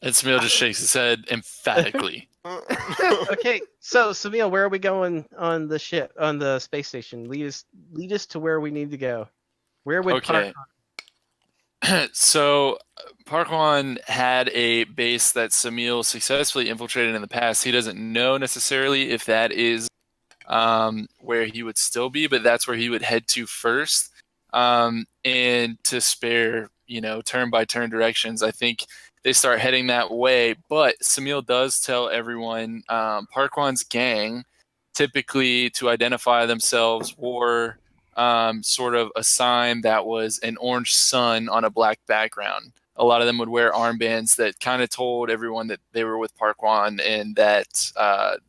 And Samil just shakes his head emphatically. Okay, so Samil, where are we going on the ship, on the space station? Lead us to where we need to go. Where would Okay. So Parquan had a base that Samil successfully infiltrated in the past. He doesn't know necessarily if that is where he would still be, but that's where he would head to first. And to spare, turn by turn directions, I think they start heading that way. But Samil does tell everyone Parquan's gang typically to identify themselves wore sort of a sign that was an orange sun on a black background. A lot of them would wear armbands that kind of told everyone that they were with Parquan and that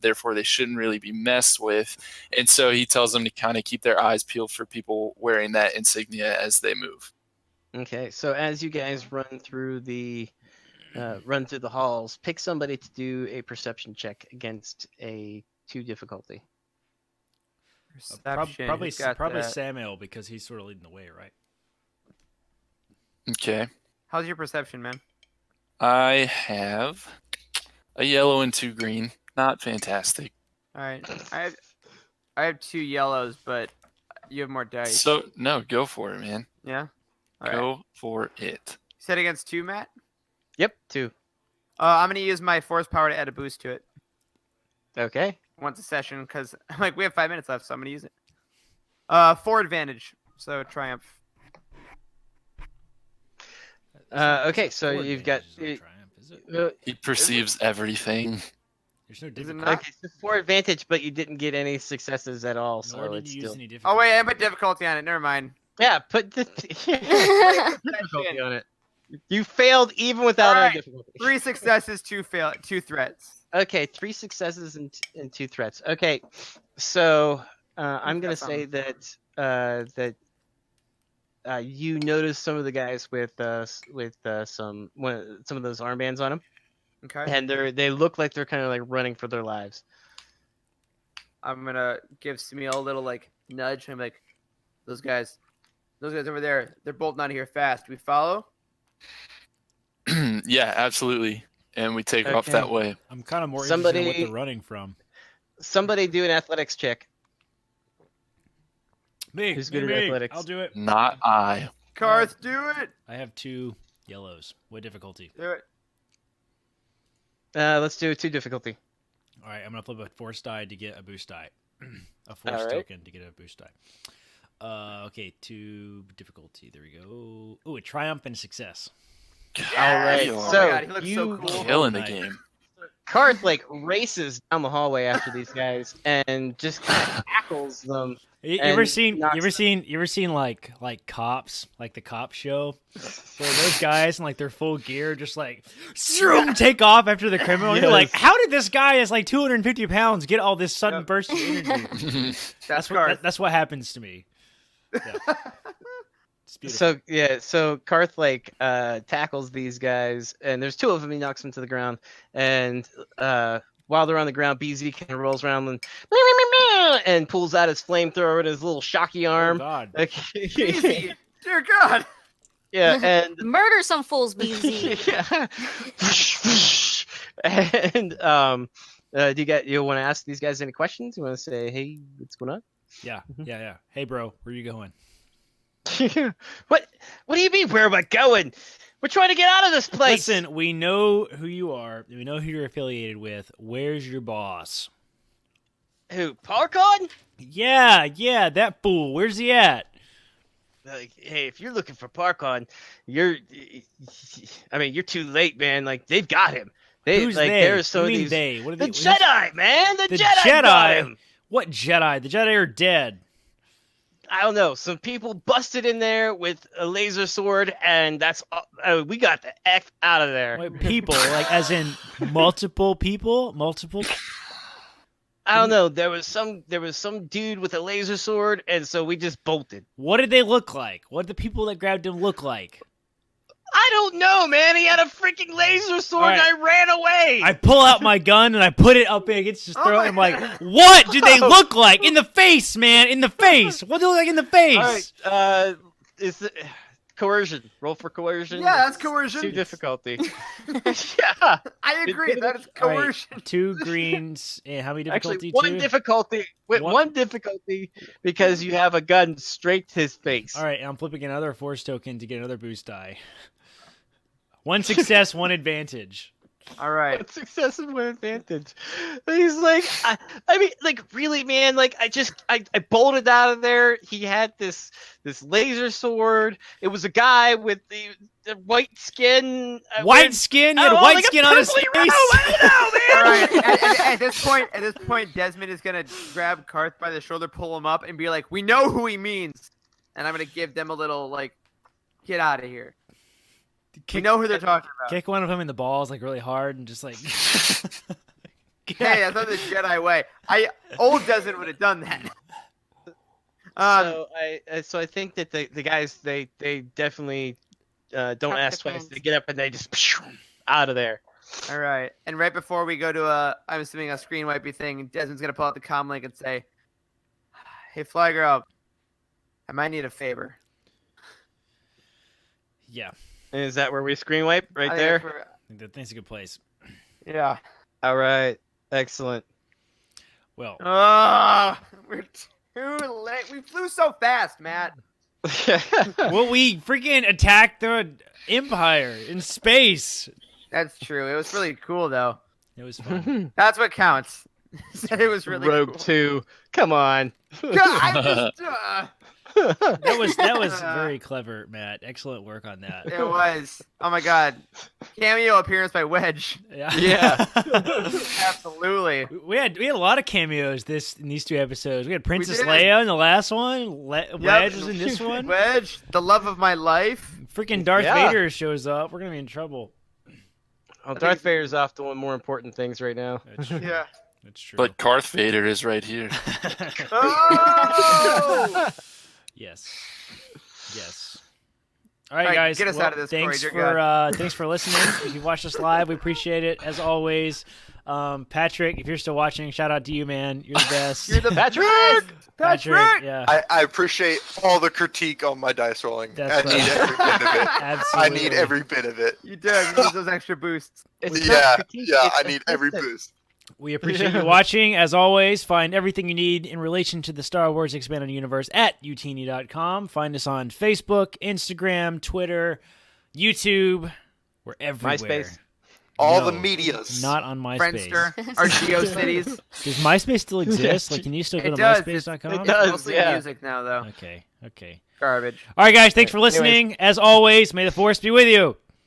therefore they shouldn't really be messed with. And so he tells them to kind of keep their eyes peeled for people wearing that insignia as they move. Okay, so as you guys run through the halls, pick somebody to do a perception check against a 2 difficulty. Probably Samuel, because he's sort of leading the way, right? Okay. How's your perception, man? I have a yellow and 2 green. Not fantastic. All right. I have 2 yellows, but you have more dice. So, no, go for it, man. Yeah? All Go right. for it. You said against 2, Matt? Yep, 2. I'm going to use my force power to add a boost to it Okay. once a session, because we have 5 minutes left, so I'm going to use it. 4 advantage, so triumph. Okay, so you've got. He perceives everything. There's no Is it difficulty. not? Okay, so 4 advantage, but you didn't get any successes at all, so Nor did it's you use still. any difficulty. Oh, wait, I put difficulty on it. Never mind. Yeah, put the difficulty on it. You failed even without All any right. difficulty. 3 successes, 2 threats. Okay, 3 successes and 2 threats. Okay, so I'm gonna say that you notice some of the guys with some of those armbands on them, Okay. and they look like they're kind of like running for their lives. I'm gonna give Samil a little nudge. I'm like, those guys over there, they're bolting out of here fast. Do we follow? Yeah, absolutely. And we take off Okay. that way. I'm kind of more interested in what they're running from. Somebody do an athletics check. Me. Who's good at me. athletics? I'll do it. Not I. Karth, do it. I have 2 yellows. What difficulty? Do it. Let's do 2 difficulty. All right, I'm gonna flip a force die to get a boost die, a force All right. token to get a boost die. Okay, 2 difficulty. There we go. Oh, a triumph and success. All right, Oh my so God, he looks so you cool. Killing the Nice. game. Karth like races down the hallway after these guys and just kind of tackles them. You ever seen like Cops, like the cop show? So those guys in like their full gear just like zoom, take off after the criminal. You're like, how did this guy is like 250 pounds get all this sudden burst of energy? That's what happens to me. Yeah. So Karth like tackles these guys, and there's two of them. He knocks them to the ground, and while they're on the ground, BZ kind of rolls around and pulls out his flamethrower and his little shocky arm. Oh God! BZ, dear God! Yeah, and Murder some fools, BZ. And do you want to ask these guys any questions? You want to say, hey, what's going on? Yeah. Hey, bro, where you going? What do you mean, where am I going? We're trying to get out of this place. Listen, we know who you are. We know who you're affiliated with. Where's your boss? Who, Parquan? Yeah, that fool. Where's he at? Hey, if you're looking for Parquan, you're too late, man. Like, they've got him. Who's like, they? There's some What do you of mean these... they? What are the they? Jedi, man. The Jedi got Jedi. him. What Jedi? The Jedi are dead. I don't know. Some people busted in there with a laser sword, and that's we got the F out of there. Wait, people, like as in multiple people, multiple. I don't know. There was some dude with a laser sword, and so we just bolted. What did they look like? What did the people that grabbed him look like? I don't know, man. He had a freaking laser sword, Right. and I ran away. I pull out my gun and I put it up against his throat. And I'm like, what do they look like? In the face, man. In the face. What do they look like in the face? All right. Is it coercion? Roll for coercion. Yeah, that's coercion. 2 difficulty. Yeah. I agree. That is All right, coercion. 2 greens. And how many difficulty? Actually, 1 2? difficulty. Wait, What? 1 difficulty because you have a gun straight to his face. All right, and I'm flipping another force token to get another boost die. 1 success, 1 advantage. All right. 1 success and 1 advantage. He's like, I mean, like, really, man, like, I bolted out of there. He had this laser sword. It was a guy with the white skin. White skin? He had white like skin on his face? All right. At this point, Desmond is gonna grab Karth by the shoulder, pull him up, and be like, "We know who he means," and I'm gonna give them a little like, "Get out of here." We know who they're talking about. Kick one of them in the balls like really hard and just like. Hey, that's not the Jedi way. Old Desmond would have done that. So I think that the guys they definitely don't ask twice. They get up and they just out of there. All right, and right before we go to I'm assuming a screen wipey thing, Desmond's gonna pull out the comm link and say, "Hey, Fly Girl, I might need a favor." Yeah. And is that where we screen wipe right there? I think that's a good place. Yeah. All right. Excellent. Well. We're too late. We flew so fast, Matt. Well, we freaking attacked the Empire in space. That's true. It was really cool, though. It was fun. That's what counts. It was really Rogue cool. 2. Come on. That was very clever, Matt. Excellent work on that. It was. Oh my God. Cameo appearance by Wedge. Yeah. Absolutely. We had a lot of cameos in these 2 episodes. We had Princess did. Leia in the last one. Wedge was in this one. Wedge, the love of my life. Freaking Darth Vader shows up. We're gonna be in trouble. Well, Darth Vader's off doing more important things right now. Yeah. That's true. But Darth Vader is right here. Oh! Yes. All right, guys. Get us out of this. Thanks Corey, thanks for listening. If you watched us live, we appreciate it as always. Patrick, if you're still watching, shout out to you, man. You're the best. You're the Patrick. Patrick. Yeah. I appreciate all the critique on my dice rolling. That's I need every bit of it. Absolutely. I need every bit of it. You do. You need those extra boosts. I need every boost. We appreciate you watching. As always, find everything you need in relation to the Star Wars Expanded Universe at youtini.com. Find us on Facebook, Instagram, Twitter, YouTube. We're everywhere. MySpace. All the medias. Not on MySpace. Friendster, our GeoCities. Does MySpace still exist? Like, can you still go It to does. MySpace.com? It does. Mostly Yeah. music now, though. Okay. Garbage. All right, guys. Thanks for listening. As always, may the Force be with you.